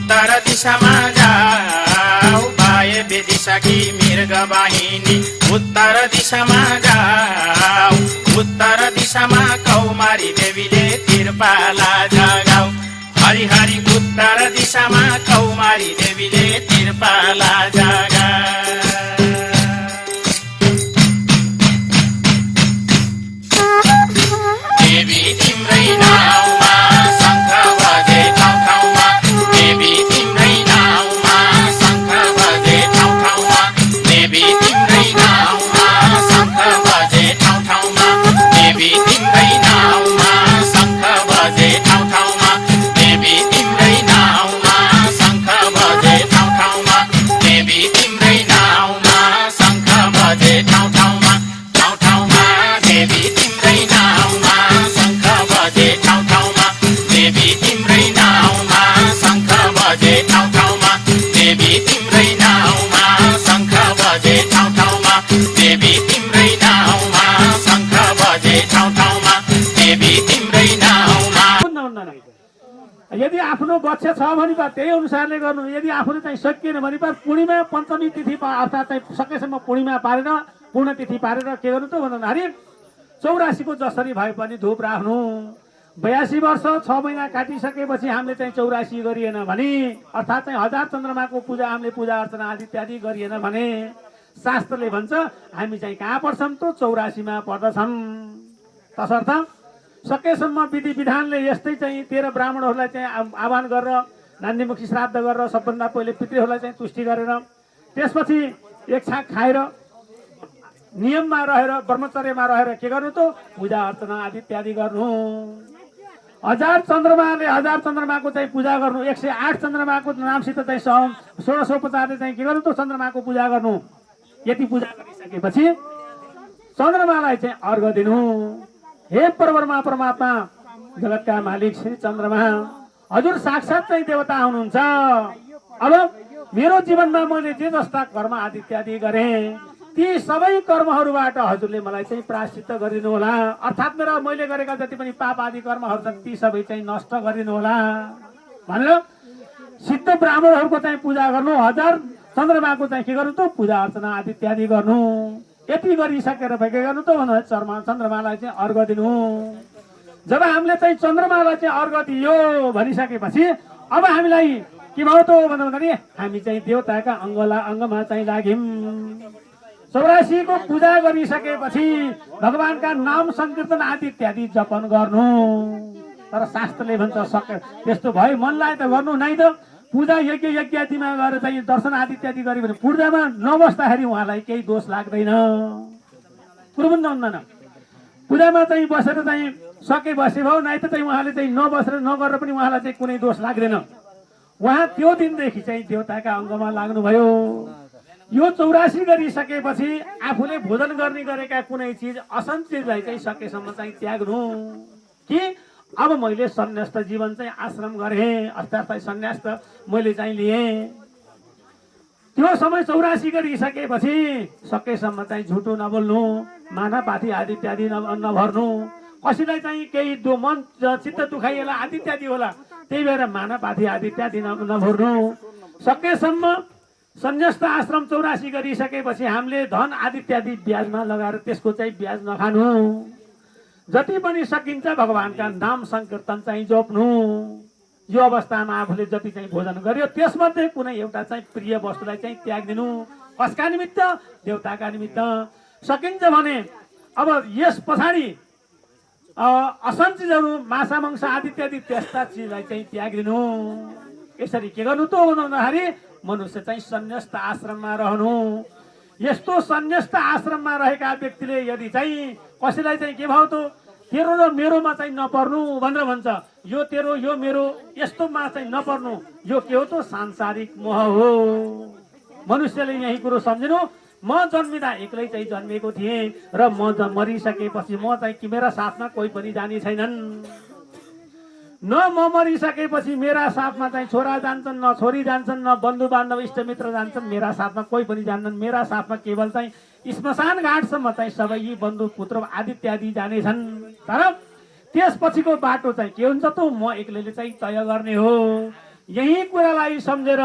उत्तर दिशामा जाऊ वायव्य दिशा कि मृग वाहिनी उत्तर दिशामा जाऊ उत्तर दिशामा कौमारी देवीले तिरपाला जगाऊ हरि हरि उत्तर दिशामा कौमारी देवीले तिरपाला जगाऊ देवी तिम्रै नाउँमा शङ्ख बजे ठाउँ ठाउँमा देवी तिम्रै नाउँमा शङ्ख बजे ठाउँ ठाउँमा देवी तिम्रै नाउँमा शङ्ख बजे ठाउँ ठाउँमा देवी तिम्रै नाउँमा शङ्ख बजे ठाउँ ठाउँमा देवी तिम्रै नाउँमा शङ्ख बजे ठाउँ ठाउँमा देवी तिम्रै नाउँमा शङ्ख बजे ठाउँ ठाउँमा ठाउँ ठाउँमा देवी तिम्रै नाउँमा शङ्ख बजे ठाउँ ठाउँमा देवी तिम्रै नाउँमा शङ्ख बजे ठाउँ ठाउँमा देवी तिम्रै नाउँमा शङ्ख बजे ठाउँ ठाउँमा देवी तिम्रै नाउँमा शङ्ख बजे ठाउँ ठाउँमा देवी तिम्रै नाउँमा यदि आफ्नो बच्च छ भने त्यही अनुसारले गर्नु यदि आफूले चाहिँ सकिएन भने पूर्णिमा पञ्चमी तिथि अर्थात् चाहिँ सकेसम्म पूर्णिमा पारेर पूर्ण तिथि पारेर के गर्नु त भन्दाखेरि 84 को जसरी भए पनि धूप राख्नु 82 वर्ष 6 महिना काटिसकेपछि हामीले चाहिँ 84 गरिएन भने अर्थात् चाहिँ 1000 चन्द्रमाको पूजा हामीले पूजा अर्चना आदि इत्यादि गरिएन भने शास्त्रले भन्छ हामी चाहिँ कहाँ पर्छौँ त 84 मा पर्दछौँ तसर्थ सकेसम्म विधि विधानले यस्तै चाहिँ 13 ब्राह्मणहरूलाई चाहिँ आह्वान गरेर नान्दीमुखी श्राद्ध गरेर सबभन्दा पहिले पितृहरूलाई चाहिँ तुष्टि गरेर त्यसपछि एक छाक खाएर नियममा रहेर ब्रह्मचर्यमा रहेर के गर्नु त पूजा अर्चना आदि इत्यादि गर्नु 1000 चन्द्रमाले 1000 चन्द्रमाको चाहिँ पूजा गर्नु 108 चन्द्रमाको नामसित चाहिँ 1650 चाहिँ के गर्नु त चन्द्रमाको पूजा गर्नु यति पूजा गरिसकेपछि चन्द्रमालाई चाहिँ अर्घ दिनु हे परब्रह्म परमात्मा जगतका मालिक श्री चन्द्रमा हजुर साक्षात् चाहिँ देवता हुनुहुन्छ अब मेरो जीवनमा मैले जे जस्ता कर्म आदि इत्यादि गरेँ ती सबै कर्महरूबाट हजुरले मलाई चाहिँ प्रायश्चित्त गरिदिनु होला अर्थात् मेरा मैले गरेका जति पनि पाप आदि कर्महरू छन् ती सबै चाहिँ नष्ट गरिदिनु होला भनेर सिद्ध ब्राह्मणहरूको चाहिँ पूजा गर्नु 1000 चन्द्रमाको चाहिँ के गर्नु त पूजा अर्चना आदि इत्यादि गर्नु यति गरिसकेर के गर्नु त भन्नु चन्द्रमालाई चाहिँ अर्घ दिनु जब हामीले चाहिँ चन्द्रमालाई चाहिँ अर्घ दियो भनिसकेपछि अब हामीलाई के भयो त भन्दाखेरि हामी चाहिँ देवताका अङ्गमा चाहिँ लाग्यौँ 84 को पूजा गरिसकेपछि भगवानका नाम संकीर्तन आदि इत्यादि जपन गर्नु तर शास्त्रले भन्छ त्यस्तो भयो मनलाई त गर्नु नै त पूजा यज्ञ यज्ञादिमा गएर चाहिँ दर्शन आदि इत्यादि गऱ्यो भने पूजामा नबस्दाखेरि उहाँलाई केही दोष लाग्दैन कुरो पनि हुँदैन पूजामा चाहिँ बसेर चाहिँ सके बसे भयो नै त चाहिँ उहाँले चाहिँ नबसेर नगरेर पनि उहाँलाई चाहिँ कुनै दोष लाग्दैन उहाँ त्यो दिनदेखि चाहिँ देवताका अङ्गमा लाग्नुभयो यो 84 गरिसकेपछि आफूले भोजन गर्ने गरेका कुनै चिज असन चिजलाई चाहिँ सकेसम्म चाहिँ त्याग्नु कि अब मैले सन्न्यास्त जीवन चाहिँ आश्रम गरेँ अर्थात् चाहिँ सन्न्यास मैले चाहिँ लिएँ त्यो समय 84 गरिसकेपछि सकेसम्म चाहिँ झुटो नबोल्नु मानापाती आदि इत्यादि नभर्नु कसैलाई चाहिँ केही मन चित्त दुखाइएला आदि इत्यादि होला त्यही भएर मानापाती आदि इत्यादि नभर्नु सकेसम्म सन्न्यास्त आश्रम 84 गरिसकेपछि हामीले धन आदि इत्यादि ब्याजमा लगाएर त्यसको चाहिँ ब्याज नखानु जति पनि सकिन्छ भगवानका नाम संकीर्तन चाहिँ जप्नु यो अवस्थामा आफूले जति चाहिँ भोजन गर्यो त्यसमध्ये कुनै एउटा चाहिँ प्रिय वस्तुलाई चाहिँ त्याग्दिनु कसका निमित्त देवताका निमित्त सकिन्छ भने अब यस पछाडि असन चिजहरू माछा मांस आदि इत्यादि त्यस्ता चिजलाई चाहिँ त्याग्दिनु यसरी के गर्नु त भन्दाखेरि मनुष्य चाहिँ सन्न्यास्त आश्रममा रहनु यस्तो सन्न्यास्त आश्रममा रहेका व्यक्तिले यदि चाहिँ कसैलाई चाहिँ के भयो त तेरो र मेरोमा चाहिँ नपर्नु भनेर भन्छ यो तेरो यो मेरो यस्तोमा चाहिँ नपर्नु यो के हो त सांसारिक मोह हो मनुष्यले यही कुरो सम्झिनु म जन्मिँदा एक्लै चाहिँ जन्मेको थिएँ र म मरिसकेपछि म चाहिँ मेरा साथमा कोही पनि जाने छैनन् न म मरिसकेपछि मेरा साथमा चाहिँ छोरा जान्छन् न छोरी जान्छन् न बन्धु बान्धव इष्टमित्र जान्छन् मेरा साथमा कोही पनि जान्दैनन् मेरा साथमा केवल चाहिँ स्मशान घाटसम्म चाहिँ सबै बन्धु पुत्र आदि इत्यादि जानेछन् तर त्यसपछिको बाटो चाहिँ के हुन्छ त म एक्लैले चाहिँ तय गर्ने हो यही कुरालाई सम्झेर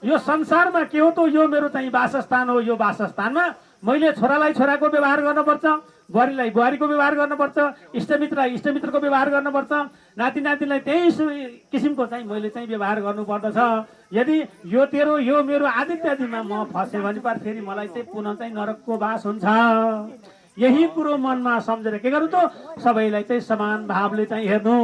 यो संसारमा के हो त यो मेरो चाहिँ वासस्थान हो, यो वासस्थानमा मैले छोरालाई छोराको व्यवहार गर्नुपर्छ, बुहारीलाई बुहारीको व्यवहार गर्नुपर्छ, इष्टमित्रलाई इष्टमित्रको व्यवहार गर्नुपर्छ, नाति नातिलाई त्यही किसिमको चाहिँ मैले चाहिँ व्यवहार गर्नुपर्दछ। यदि यो तेरो यो मेरो आदि इत्यादिमा म फसेँ भने पर फेरि मलाई चाहिँ पुनः चाहिँ नरकको वास हुन्छ। यही कुरो मनमा सम्झेर के गर्नु त सबैलाई चाहिँ समान भावले चाहिँ हेर्नु,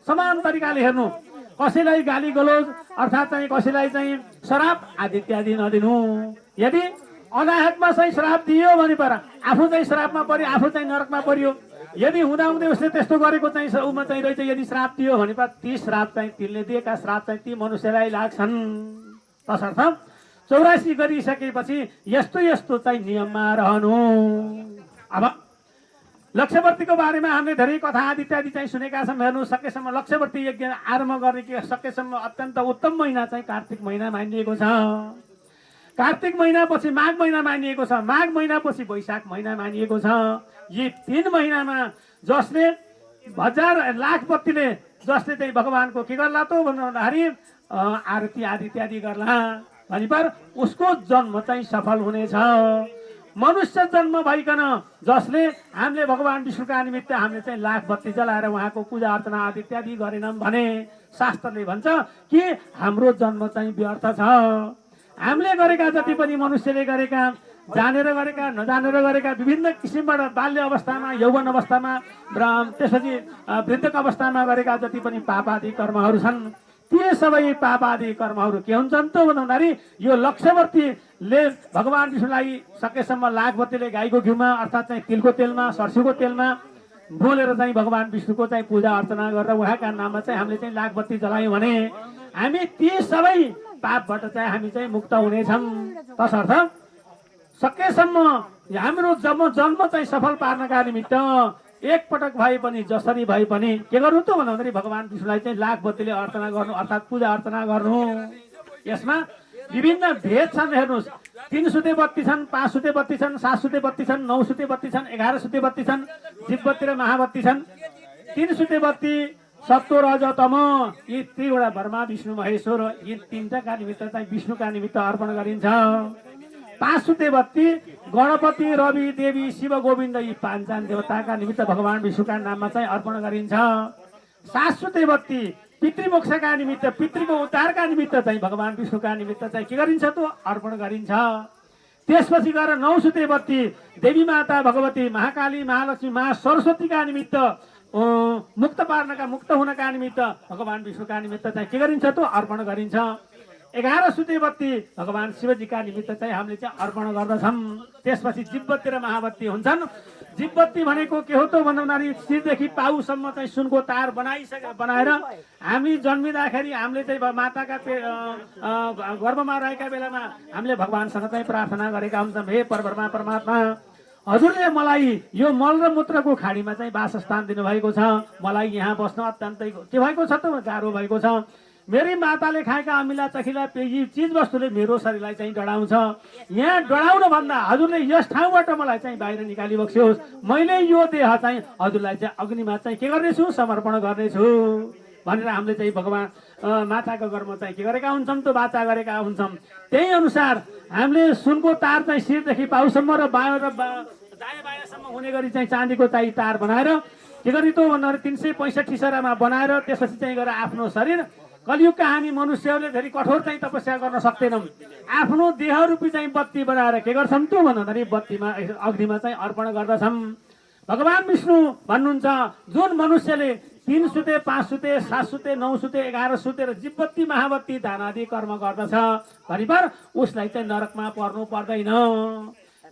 समान तरिकाले हेर्नु। कसैलाई गाली गलोज अर्थात् चाहिँ कसैलाई चाहिँ श्राप आदि इत्यादि नदिनु। यदि अनाहतमा चाहिँ श्राप दियो भने पर आफू चाहिँ श्रापमा पर्यो, आफू चाहिँ नरकमा पर्यो। यदि हुँदाहुँदै उसले त्यस्तो गरेको चाहिँ उमा चाहिँ रहेछ, यदि श्राप दियो भने पर ती श्राप चाहिँ तिनले दिएका श्राप चाहिँ ती मनुष्यलाई लाग्छन्। तसर्थ 84 गरिसकेपछि यस्तो यस्तो चाहिँ नियममा रहनु। अब लक्ष्यवर्तीको बारेमा हामीले धेरै कथा आदि इत्यादि चाहिँ सुनेका छौँ। हेर्नु, सकेसम्म लक्ष्यवर्ती यज्ञ आरम्भ गर्ने कि सकेसम्म अत्यन्त उत्तम महिना चाहिँ कार्तिक महिना मानिएको छ। कार्तिक महिनापछि माघ महिना मानिएको छ, माघ महिनापछि वैशाख महिना मानिएको छ। यी 3 महिनामा जसले हजार लाख बत्तीले जसले चाहिँ भगवानको के गर्ला त भन्दाखेरि आरती आदि इत्यादि गर्ला भने पर उसको जन्म चाहिँ सफल हुनेछ। मनुष्य जन्म भइकन जसले हामीले भगवान विष्णुका निमित्त हामीले चाहिँ लाख बत्ती जलाएर उहाँको पूजा अर्चना आदि इत्यादि गरेनौँ भने शास्त्रले भन्छ कि हाम्रो जन्म चाहिँ व्यर्थ छ। हामीले गरेका जति पनि मनुष्यले गरेका, जानेर गरेका नजानेर गरेका विभिन्न किसिमबाट बाल्य अवस्थामा, यौवन अवस्थामा र त्यसपछि वृद्धक अवस्थामा गरेका जति पनि पाप आदि कर्महरू छन्, ती सबै पाप आदि कर्महरू के हुन्छन् त भन्दाखेरि यो लक्ष्यवर्तीले भगवान विष्णुलाई सकेसम्म लाख बत्तीले गाईको घिउमा अर्थात् चाहिँ तिलको तेलमा सरसोको तेलमा बोलेर चाहिँ भगवान विष्णुको चाहिँ पूजा अर्चना गरेर उहाँका नाममा चाहिँ हामीले चाहिँ लाख बत्ती जलायौँ भने हामी ती सबै पापबाट चाहिँ हामी चाहिँ मुक्त हुनेछौँ। तसर्थ सकेसम्म हाम्रो जन्म चाहिँ सफल पार्नका निमित्त एकपटक भए पनि जसरी भए पनि के गर्नु त भन्दाखेरि भगवान विष्णुलाई चाहिँ लाख बत्तीले अर्चना गर्नु अर्थात् पूजा अर्चना गर्नु। यसमा विभिन्न भेद छन्। हेर्नुहोस्, 3 सुते बत्ती छन्, 5 सुते बत्ती छन्, 7 सुते बत्ती छन्, 9 सुते बत्ती छन्, 11 सुते बत्ती छन्, जीवबत्ती र महाबत्ती छन्। 3 सुते बत्ती सत्व रज तम यी 3वटा ब्रह्मा विष्णु महेश्वर यी 3टाका निमित्त चाहिँ विष्णुका निमित्त अर्पण गरिन्छ। 5 सुते बत्ती गणपति रवि देवी शिव गोविन्द यी 5 देवताका निमित्त भगवान विष्णुका नाममा चाहिँ अर्पण गरिन्छ। 7 सुते बत्ती पितृमोक्षका निमित्त पितृको उद्धारका निमित्त चाहिँ भगवान विष्णुका निमित्त चाहिँ के गरिन्छ त अर्पण गरिन्छ। त्यसपछि गएर 9 सुते बत्ती देवी माता भगवती महाकाली महालक्ष्मी महा सरस्वतीका निमित्त मुक्त पार्नका मुक्त हुनका निमित्त भगवान विष्णुका निमित्त चाहिँ के गरिन्छ त अर्पण गरिन्छ। 11 सुते बत्ती भगवान शिवजीका निमित्त चाहिँ हामीले चाहिँ अर्पण गर्दछौँ। त्यसपछि जीवबत्ती र महाबत्ती हुन्छन्। जीवबत्ती भनेको के हो त भन्दाखेरि शिरदेखि पाउसम्म चाहिँ सुनको तार बनाएर हामी जन्मिँदाखेरि हामीले चाहिँ माताका गर्भमा रहेका बेलामा हामीले भगवानसँग चाहिँ प्रार्थना गरेका हुन्छौँ, हे परब्रह्मा परमात्मा हजुरले मलाई यो मल र मूत्रको खाडीमा चाहिँ वासस्थान दिनुभएको छ, मलाई यहाँ बस्न अत्यन्तै के भएको छ त गाह्रो भएको छ। मेरी माताले खाएका अमिला चखिला पेयी चिज वस्तुले मेरो शरीरलाई चाहिँ डढाउँछ। यहाँ डढाउन भन्दा हजुरले यस ठाउँबाट मलाई चाहिँ बाहिर निकाली बक्स्योस्। मैले यो देह चाहिँ हजुरलाई चाहिँ अग्निमा चाहिँ के गर्नेछु समर्पण गर्नेछु भनेर हामीले चाहिँ भगवान माताको गर्भमा चाहिँ के गरेका हुन्छौँ त वाचा गरेका हुन्छौँ। त्यही अनुसार हामीले सुनको तार चाहिँ शिरदेखि पाउसम्म र दायाँ बायाँसम्म हुने गरी चाहिँ चाँदीको चाहिँ तार बनाएर के गरी त भन्दाखेरि 365 सरामा बनाएर त्यसपछि चाहिँ गएर आफ्नो शरीर कलियुगका हामी मनुष्यहरूले धेरै कठोर चाहिँ तपस्या गर्न सक्दैनौँ। आफ्नो देह रूपी चाहिँ बत्ती बनाएर के गर्छौँ त भन्दाखेरि बत्तीमा अग्निमा चाहिँ अर्पण गर्दछौँ। भगवान विष्णु भन्नुहुन्छ जुन मनुष्यले 3 सुते 5 सुते 7 सुते 9 सुते 11 सुते र जीवबत्ती महाबत्ती दान आदि कर्म गर्दछ भनिपर उसलाई चाहिँ नरकमा पर्नु पर्दैन।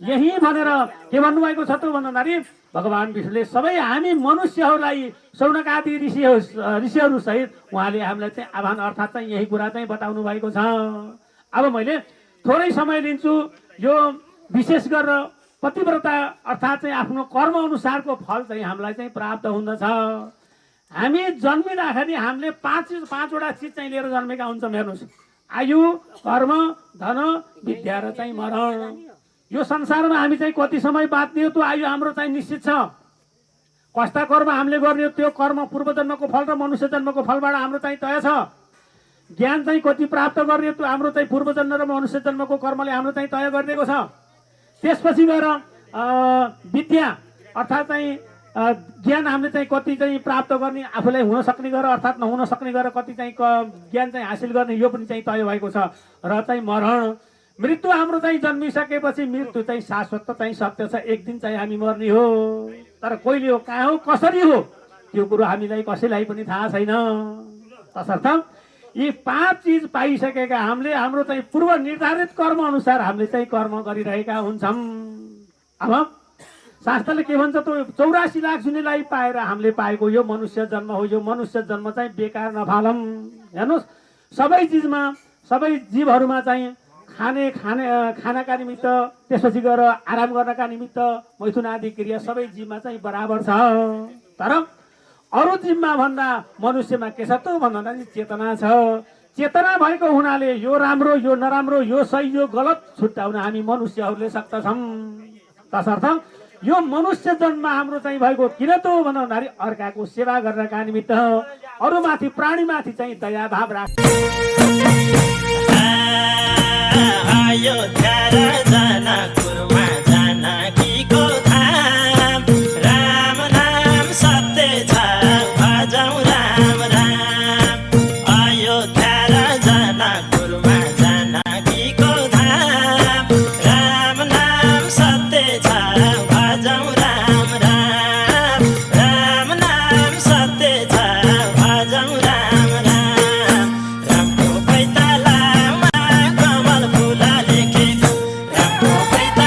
यही भनेर के भन्नुभएको छ त भन्दाखेरि भगवान विष्णुले सबै हामी मनुष्यहरूलाई शौनकादि ऋषिहरू सहित उहाँले हामीलाई चाहिँ आह्वान अर्थात् चाहिँ यही कुरा चाहिँ बताउनु भएको छ। अब मैले थोरै समय लिन्छु। यो विशेष गरेर पतिव्रता अर्थात् चाहिँ आफ्नो कर्म अनुसारको फल चाहिँ हामीलाई चाहिँ प्राप्त हुँदछ। हामी जन्मिँदाखेरि हामीले पाँचवटा चिज चाहिँ लिएर जन्मेका हुन्छौँ। हेर्नुहोस्, आयु, कर्म, धन, विद्या र चाहिँ मरण। यो संसारमा हामी चाहिँ कति समय बाँच्ने हो त्यो आयु हाम्रो चाहिँ निश्चित छ। कस्ता कर्म हामीले गर्ने त्यो कर्म पूर्व जन्मको फल र मनुष्य जन्मको फलबाट हाम्रो चाहिँ तय छ। ज्ञान चाहिँ कति प्राप्त गर्ने त्यो हाम्रो चाहिँ पूर्व जन्म र मनुष्य जन्मको कर्मले हाम्रो चाहिँ तय गरिदिएको छ। त्यसपछि गएर विद्या अर्थात् चाहिँ ज्ञान हामीले चाहिँ कति चाहिँ प्राप्त गर्ने, आफूलाई हुन सक्ने गरेर अर्थात् नहुन सक्ने गरेर कति चाहिँ ज्ञान चाहिँ हासिल गर्ने, यो पनि चाहिँ तय भएको छ। र चाहिँ मरण मृत्यु हाम्रो चाहिँ जन्मिसकेपछि मृत्यु चाहिँ शाश्वत चाहिँ सत्य छ, एक दिन चाहिँ हामी मर्ने हो। तर कहिले हो, कहाँ हो, कसरी हो त्यो कुरो हामीलाई कसैलाई पनि थाहा छैन। तसर्थ यी 5 चिज पाइसकेका हामीले हाम्रो चाहिँ पूर्व निर्धारित कर्म अनुसार हामीले चाहिँ कर्म गरिरहेका हुन्छौँ। अब शास्त्रले के भन्छ, त्यो 84 लाख जुनीलाई पाएर हामीले पाएको यो मनुष्य जन्म हो। यो मनुष्य जन्म चाहिँ बेकार नफालौँ। हेर्नुहोस्, सबै चिजमा सबै जीवहरूमा चाहिँ खानाका निमित्त, त्यसपछि गएर आराम गर्नका निमित्त मैथुन आदि क्रिया सबै जीवमा चाहिँ बराबर छ। तर अरू जीवमा भन्दा मनुष्यमा के छ त भन्दा चेतना छ। चेतना भएको हुनाले यो राम्रो, यो नराम्रो, यो सही, यो गलत छुट्याउन हामी मनुष्यहरूले सक्दछौँ। तसर्थ यो मनुष्य जन्म हाम्रो चाहिँ भएको किन त भन्दाखेरि अर्काको सेवा गर्नका निमित्त, अरूमाथि प्राणीमाथि चाहिँ दया भाव राख्छ। अयोध्या र जनकपुरमा जानकीको धाम, राम नाम सत्य छ भजौँ राम राम। अयोध्या र जनकपुरमा जानकीको धाम, राम नाम सत्य छ भजौँ राम राम। राम नाम सत्य छ भजौँ राम राम। रामको पैतालामा कमल फुल लेखेको, रामको पैतालामा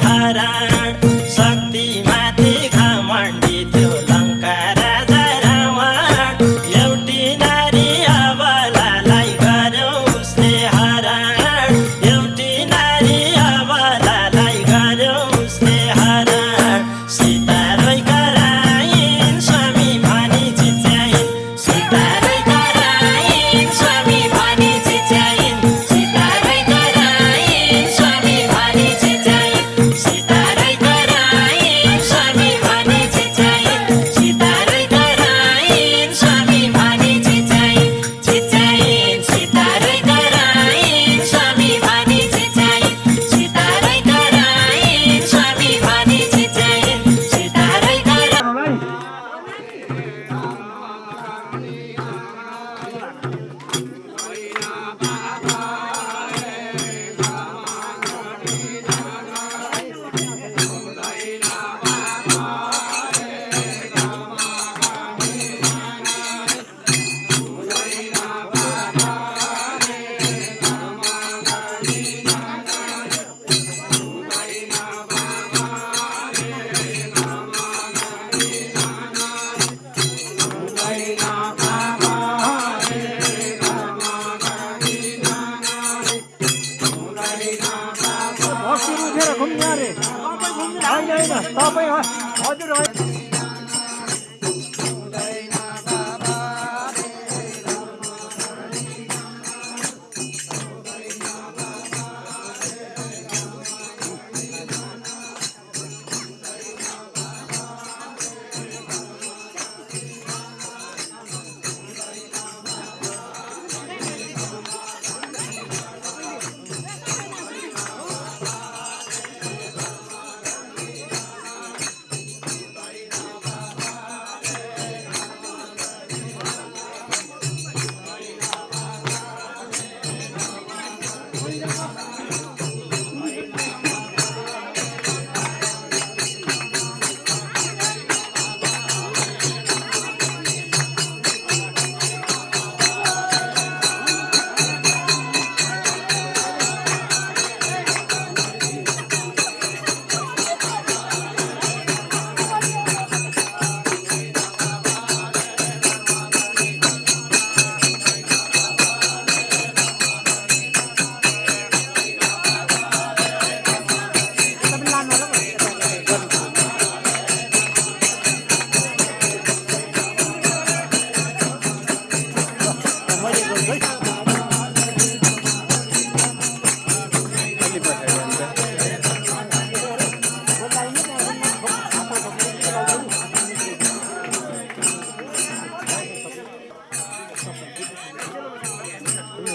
हरण शक्तिमाथि घमण्डी थियो लङ्का राजा रावण एउटी नारी अबलालाई गर्यो उसले हरण एउटी नारी अबलालाई गर्यो उसले हरण सीता रोइ कराइन् स्वामी भनी चिच्याइन् सीता रोइ कराइन् स्वामी भनी चिच्याइन् सीता रोइ कराइन् स्वामी भनी चिच्याइन् सीता रोइ कराइन् स्वामी भनी चिच्याइन् सीता रोइ कराइन् स्वामी भनी चिच्याइन् चिच्याइन् सीता रोइ कराइन् स्वामी भनी चिच्याइन् सीता रोइ कराइन् स्वामी भनी चिच्याइन् सीता रोइ कराइन्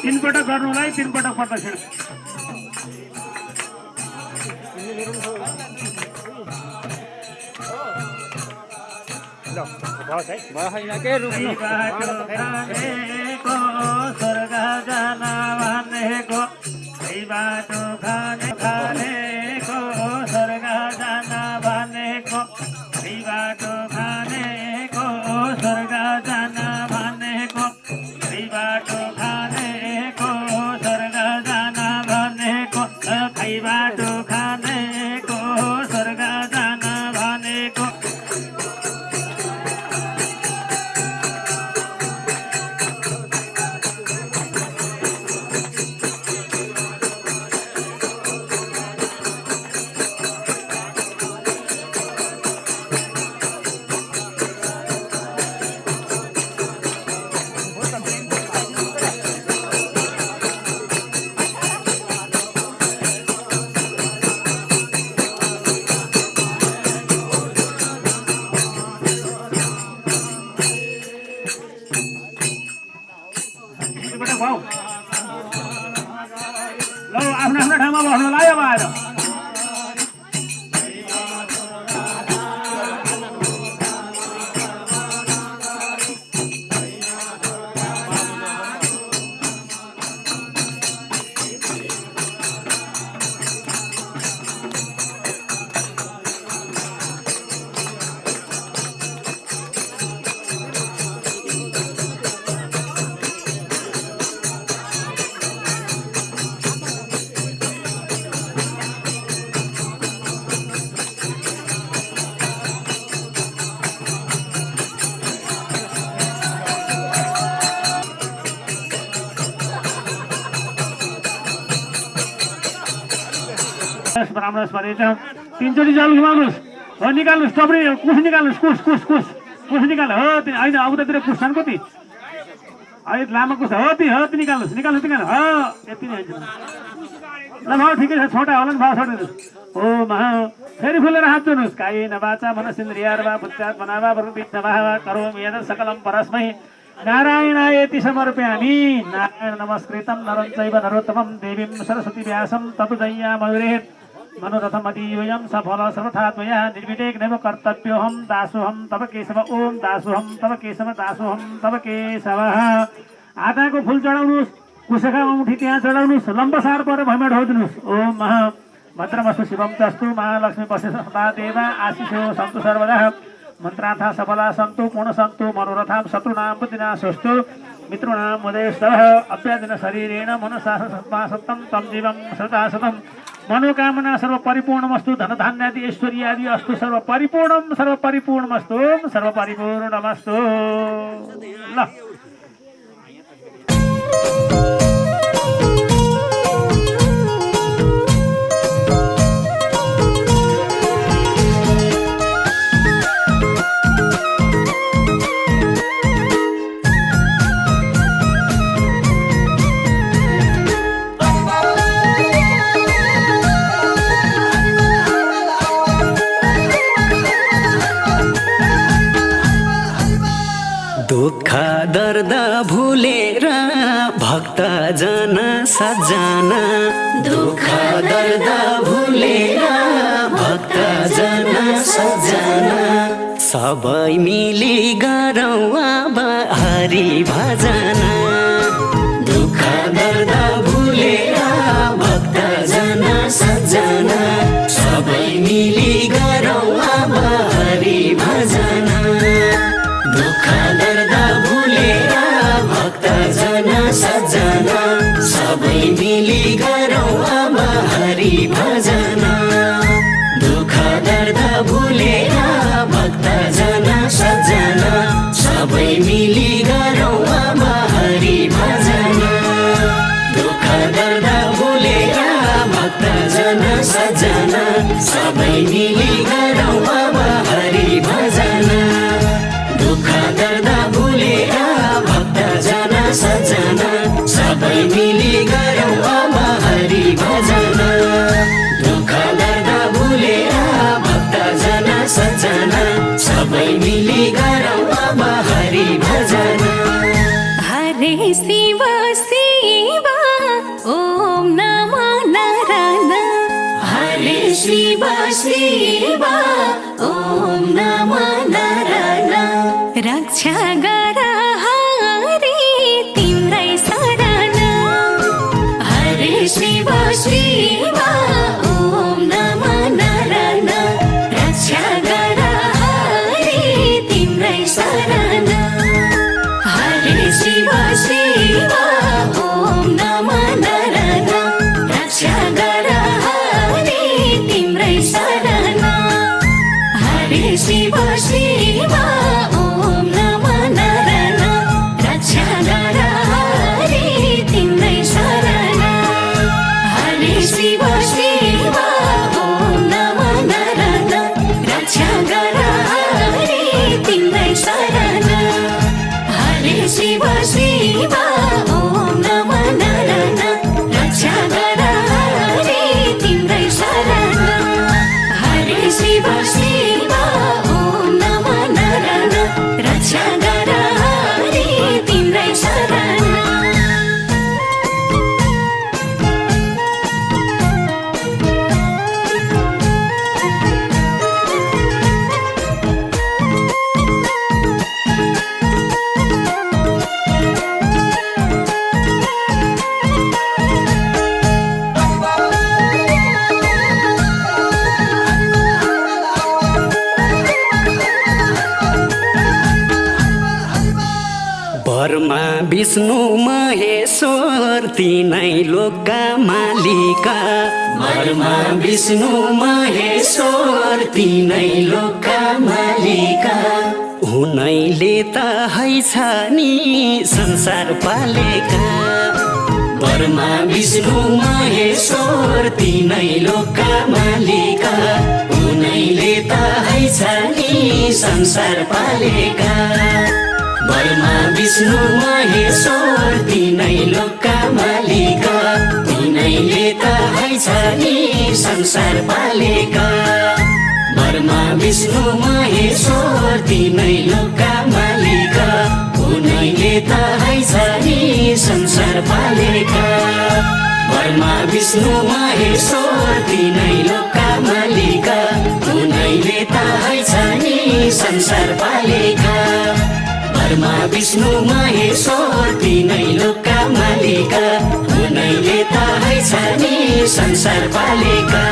तीन पटक गर्नुलाई तीन पटक प्रदक्षिण के रुक्नु स्वर्ग जान भनेको बाटो खानेको स्वर्ग जान भनेको बाटो खानेको स्वर्ग जान भनेको बाटो खानेको स्वर्ग जान भनेको बाटो खानेको स्वर्ग जान भनेको ब्राह्मणस ब्राह्मणस परेछ 3 चोटि जल घुमाउनुस् हो निकाल्नुस् टप्री कुस निकाल्नुस् कुस निकाल हो होइन उतातिर कुस छन् कति अहिले लामो कुस हो ती निकाल्नुस् हो यति नै हुन्छ ल भाउ ठिकै छ छोटा होला नि भाउ छोडिदिनुहोस् ओ महा फेरि फुलेर हात जोड्नुहोस् कायेन वाचा मनसेन्द्रियार्वा बुद्ध्यात् मनावा प्रवृत्तिर्वा करोमि यत् सकलं परस्मै नारायणायेति समर्पयामि नारायण नमस्कृतं नरं चैव नरोत्तमं देवीं सरस्वती व्यासं ततो दय्यामयूरेत् मनोरथमतीवयं सफल सर्वथात्मया निर्विटेकमेव कर्तव्योऽहं दासोऽहं तव केशव ओम दासोऽहं तव केशव दासोऽहं तव केशव आधाको फुल चढाउनुहोस् कुशका औँठी त्यहाँ चढाउनुहोस् लम्बसार पर भैमा ढोदिनुहोस् ओम महा भद्रमस्तु शिवं चस्तु महालक्ष्मी पश्य सदा देवा आशिषो सन्तु सर्वदा मन्त्रार्था सफला सन्तु पूर्ण सन्तु मनोरथां शत्रुनां बुद्धिनाशोऽस्तु मित्रुणां उदयस्तः अभ्यादिन शरीरेण मनसा सत्तं तं जीवं सदा सतं मनोकामना सर्व परिपूर्णमस्तु धनधान्यादि ऐश्वर्यादि अस्तु सर्व परिपूर्णमस्तु सर्व परिपूर्णमस्तु ल दुःख दर्द भुलेर भक्त जन सजना दुःख दर्द भुलेर भक्त जन सजना सबै मिली गरौँ अब हरि भजना दुःख दर्द भुलेर भक्त जन सजना सबै मिली गरौँ अब हरि भजना दुःख दर्द भुलेर भक्त जन सजना सबै मिली गरौँ अब हरि भजना दुःख दर्द भुलेर भक्त जन सजना सबै मिली गरौँ अब हरि भजना दुःख दर्द भुलेर भक्त जन सजना सबै मिली गरौँ अब हरि भजना दुःख दर्द भुलेर भक्त जन सजना सबै मिली गरौँ अब हरि भजना दुःख दर्द भुलेर भक्त जन सजना सबै मिली गरौँ अब हरि भजना हरे शिव शिव ओम नमो नारायण हरे शिव शिव ओम नमो नारायण रक्षा गर हरि तिम्रै शरण हरे शिव शिव ओम नमो नारायण रक्षा गर हरि तिम्रै शरण हरे शिव शिव ओम नमो नारायण रक्षा गर हरि तिम्रै शरण हरे शिव शिव ओम नमो नारायण रक्षा गर हरि तिम्रै शरण हरे शिव शिव ओम नमो नारायण रक्षा गर हरि तिम्रै शरण हरे शिव शिव ओम नमो नारायण रक्षा गर हरि तिम्रै शरण हरे शिव शिव ओम नमो नारायण रक्षा गर हरि तिम्रै शरण ब्रह्मा विष्णु महेश्वर तिनै लोकका मालिका ब्रह्मा विष्णु महेश्वर तिनै लोकका मालिका हुनैले त हैछ नि संसार पालेका ब्रह्मा विष्णु महेश्वर तीनै लोकका मालिक उनैले त हैछ नि संसार पालेका ब्रह्मा विष्णु महेश्वर तीनै लोकका मालिक तिनैले त हैछ नि संसार पालेका ब्रह्मा विष्णु महेश्वर तीनै लोकका मालिक उनैले त हैछ नि संसार पालेका ब्रह्मा विष्णु महेश्वर तीनै लोकका मालिक उनैले त हैछ नि संसार पालेका ब्रह्मा विष्णु महेश्वर तीनै लोकका मालिक उनैले त हैछ नि संसार पालेका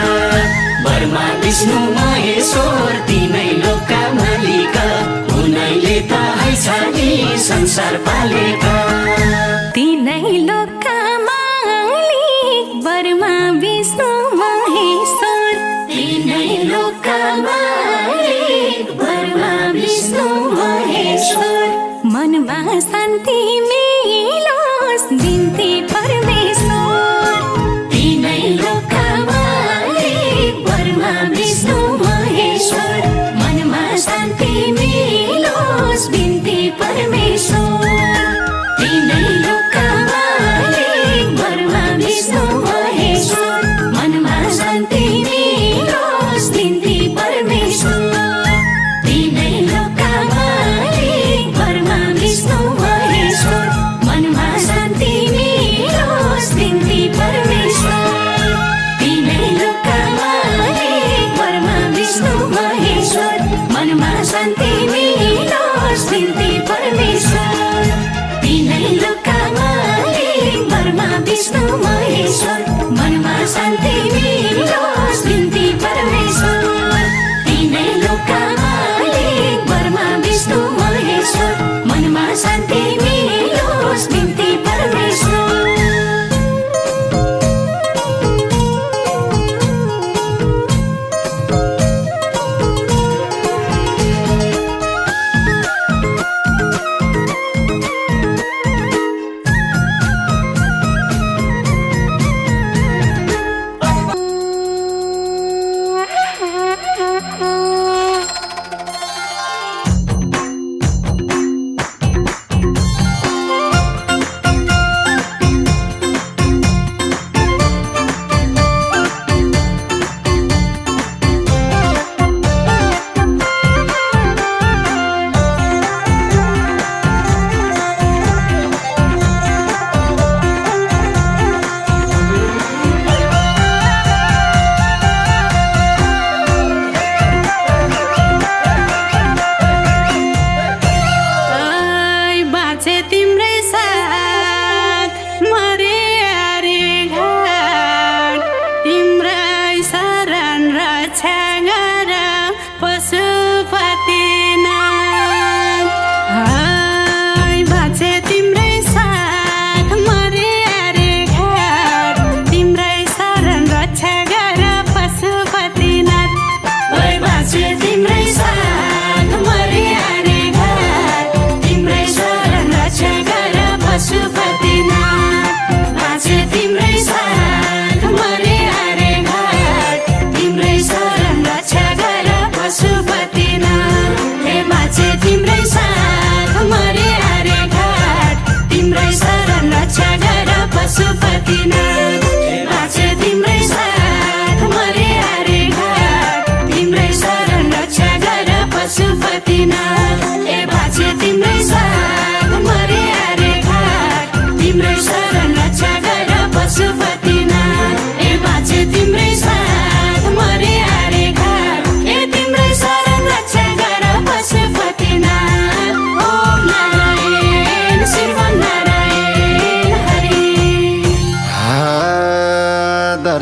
ब्रह्मा विष्णु महेश्वर तीनै लोकका मालिक उनैले त हैछ नि संसार पालेका तीनै लोकका मालिक ब्रह्मा विष्णु महेश्वर तीनै लोकका मालिक ब्रह्मा विष्णु महेश्वर मनमा शान्ति मिलोस् बिन्ती परमेश्वर तीनै लोकका मालिक ब्रह्मा विष्णु महेश्वर मनमा शान्ति मिलोस् बिन्ती परमेश्वर तीनै लोकका मालिक ब्रह्मा विष्णु महेश्वर मनमा शान्ति मिलोस् बिन्ती परमेश्वर तीनै लोकका मालिक ब्रह्मा विष्णु महेश्वर मनमा शान्ति मिलोस् बिन्ती परमेश्वर तीनै लोकका मालिक ब्रह्मा विष्णु महेश्वर मनमा शान्ति मिलोस् बिन्ती परमेश्वर तीनै लोकका मालिक ब्रह्मा विष्णु महेश्वर मनमा शान्ति मिलोस् बिन्ती परमेश्वर तीनै लोकका मालिक ब्रह्मा विष्णु महेश्वर मनमा शान्ति मिलोस् बिन्ती परमेश्वर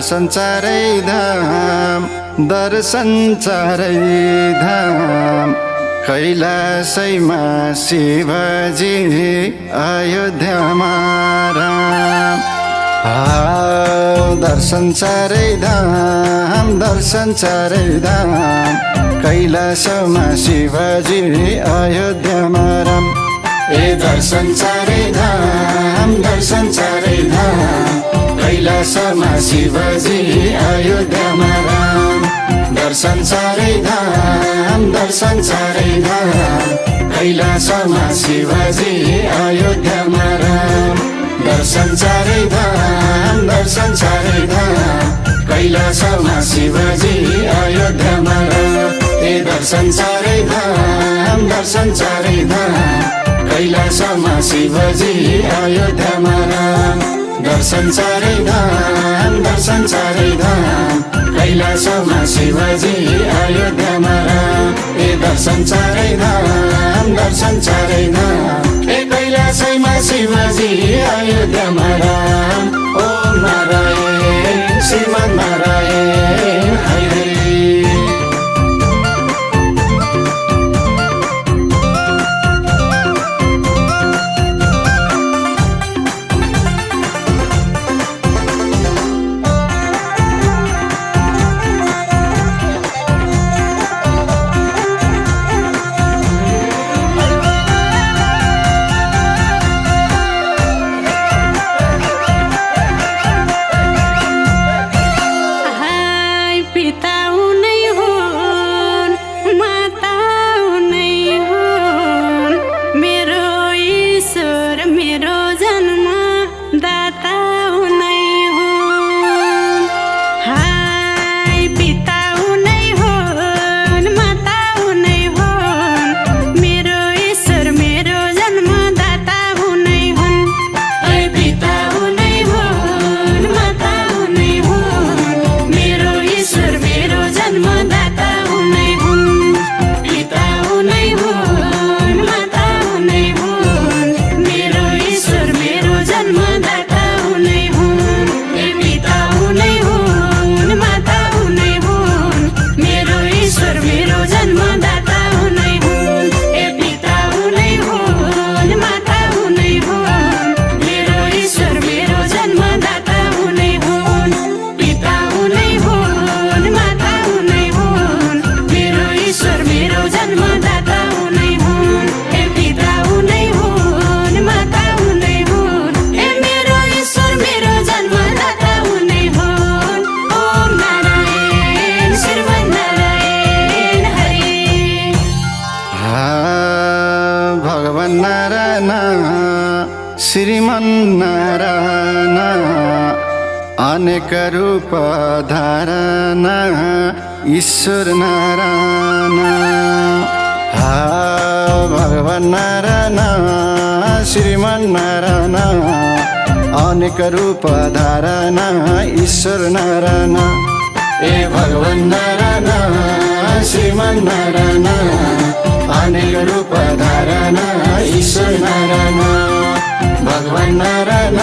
दर्शन चारै धाम दर्शन चारै धाम कैलाशैमा शिवजी अयोध्यामा राम दर्शन चारै धाम दर्शन चारै धाम कैलाशमा शिवजी अयोध्यामा राम दर्शन चारै धाम दर्शन चारै धाम कैलासमा शिवजी अयोध्यामा राम दर्शन चारै धाम दर्शन चारै धाम कैलासमा शिवजी अयोध्यामा राम दर्शन चारै धाम दर्शन चारै धाम कैलासमा शिवजी अयोध्यामा राम दर्शन चारै धाम दर्शन चारै धाम कैलासमा शिवजी अयोध्यामा राम दर्शन चारै धाम दर्शन चारै धाम कैलासमा शिवजी अयोध्यामा राम दर्शन चारै धाम दर्शन चारै धाम कैलासैमा शिवजी अयोध्यामा राम ओम नारायण श्रीमन् नारायण हरे श्रीमन्नारायण अनेक रूप धारण ईश्वर नारायण भगवान नारायण श्रीमन्नारायण अनेक रूप धारण ईश्वर नारायण भगवान नारायण श्रीमन्नारायण अनेक रूप धारण ईश्वर नारायण भगवान नारायण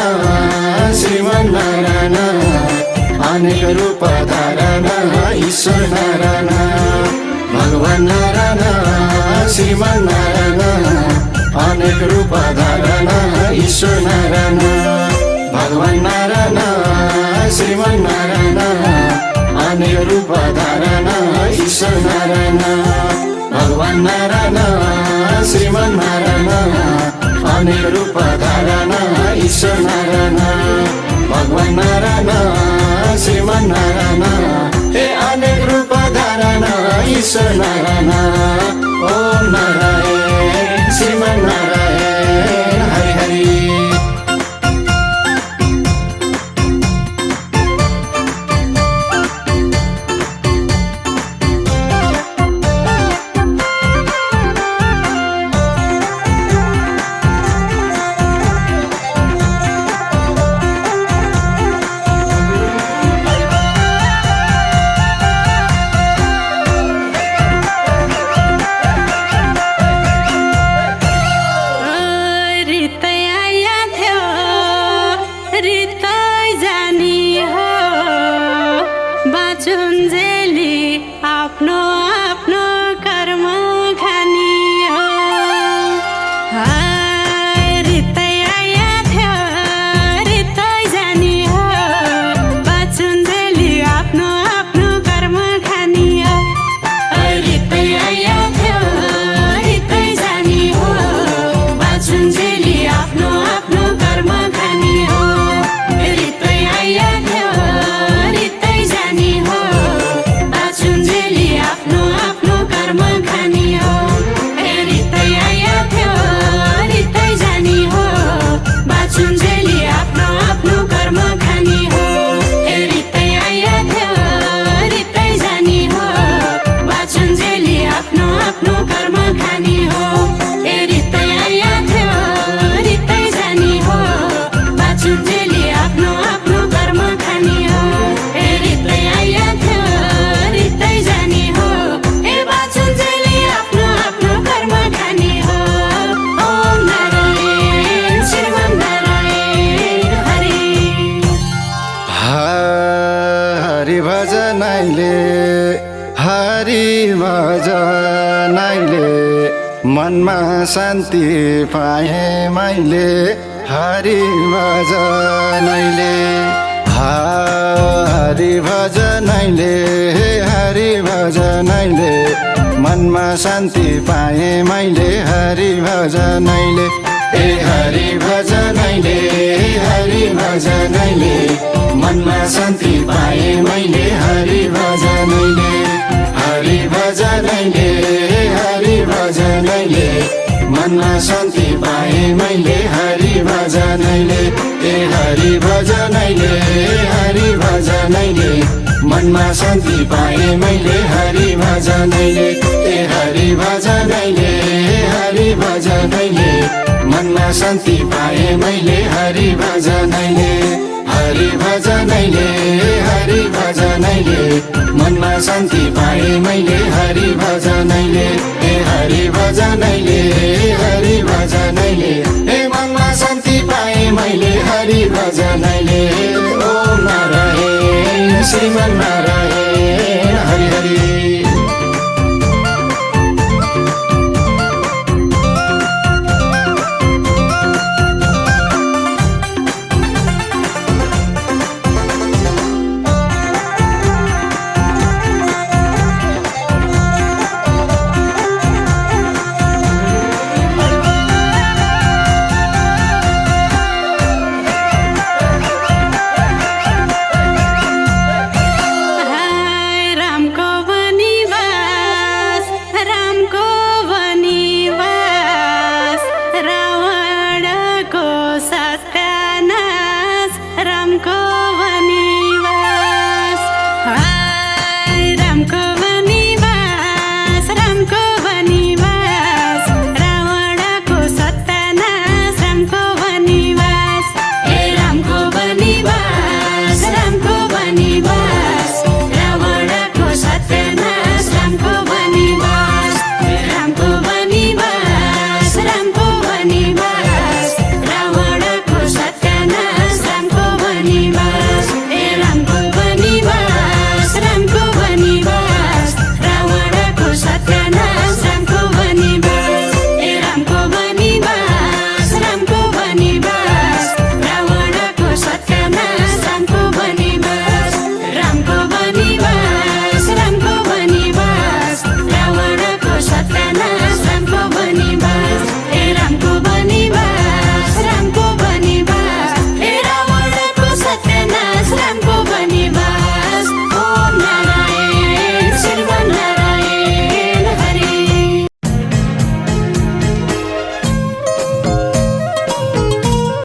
श्रीमन्नारायण अनेक रूप धारण ईश्वर नारायण भगवान नारायण श्रीमन्नारायण अनेक रूप धारण ईश्वर नारायण भगवान नारायण श्रीमन्नारायण अनेक रूप धारण ईश्वर नारायण भगवान नारायण श्रीमन्नारायण अनेक रूप धारण ईश्वर नारायण भगवान नारायण श्रीमन्नारायण अनेक रूप धारण ईश्वर नारायण ओम नारायण श्रीमन्नारायण हरि हरि हरि भजनैले मनमा शान्ति पाए मैले हरि भजनैले हरि भजनैले हरि भजनैले मनमा शान्ति पाए मैले हरि भजनैले ए हरि भजनैले हरि भजनैले मनमा शान्ति पाए मैले हरि भजनैले हरि भजनैले हरि भजनैले मनमा शान्ति पाए मैले हरि भजनैले ए हरि भजनैले हरि भजनैले मनमा शान्ति पाए मैले हरि भजनैले ए हरि भजनैले हरि भजनैले मनमा शान्ति पाए मैले हरि भजनैले हरि भजनैले हरि भजनैले मनमा शान्ति पाए मैले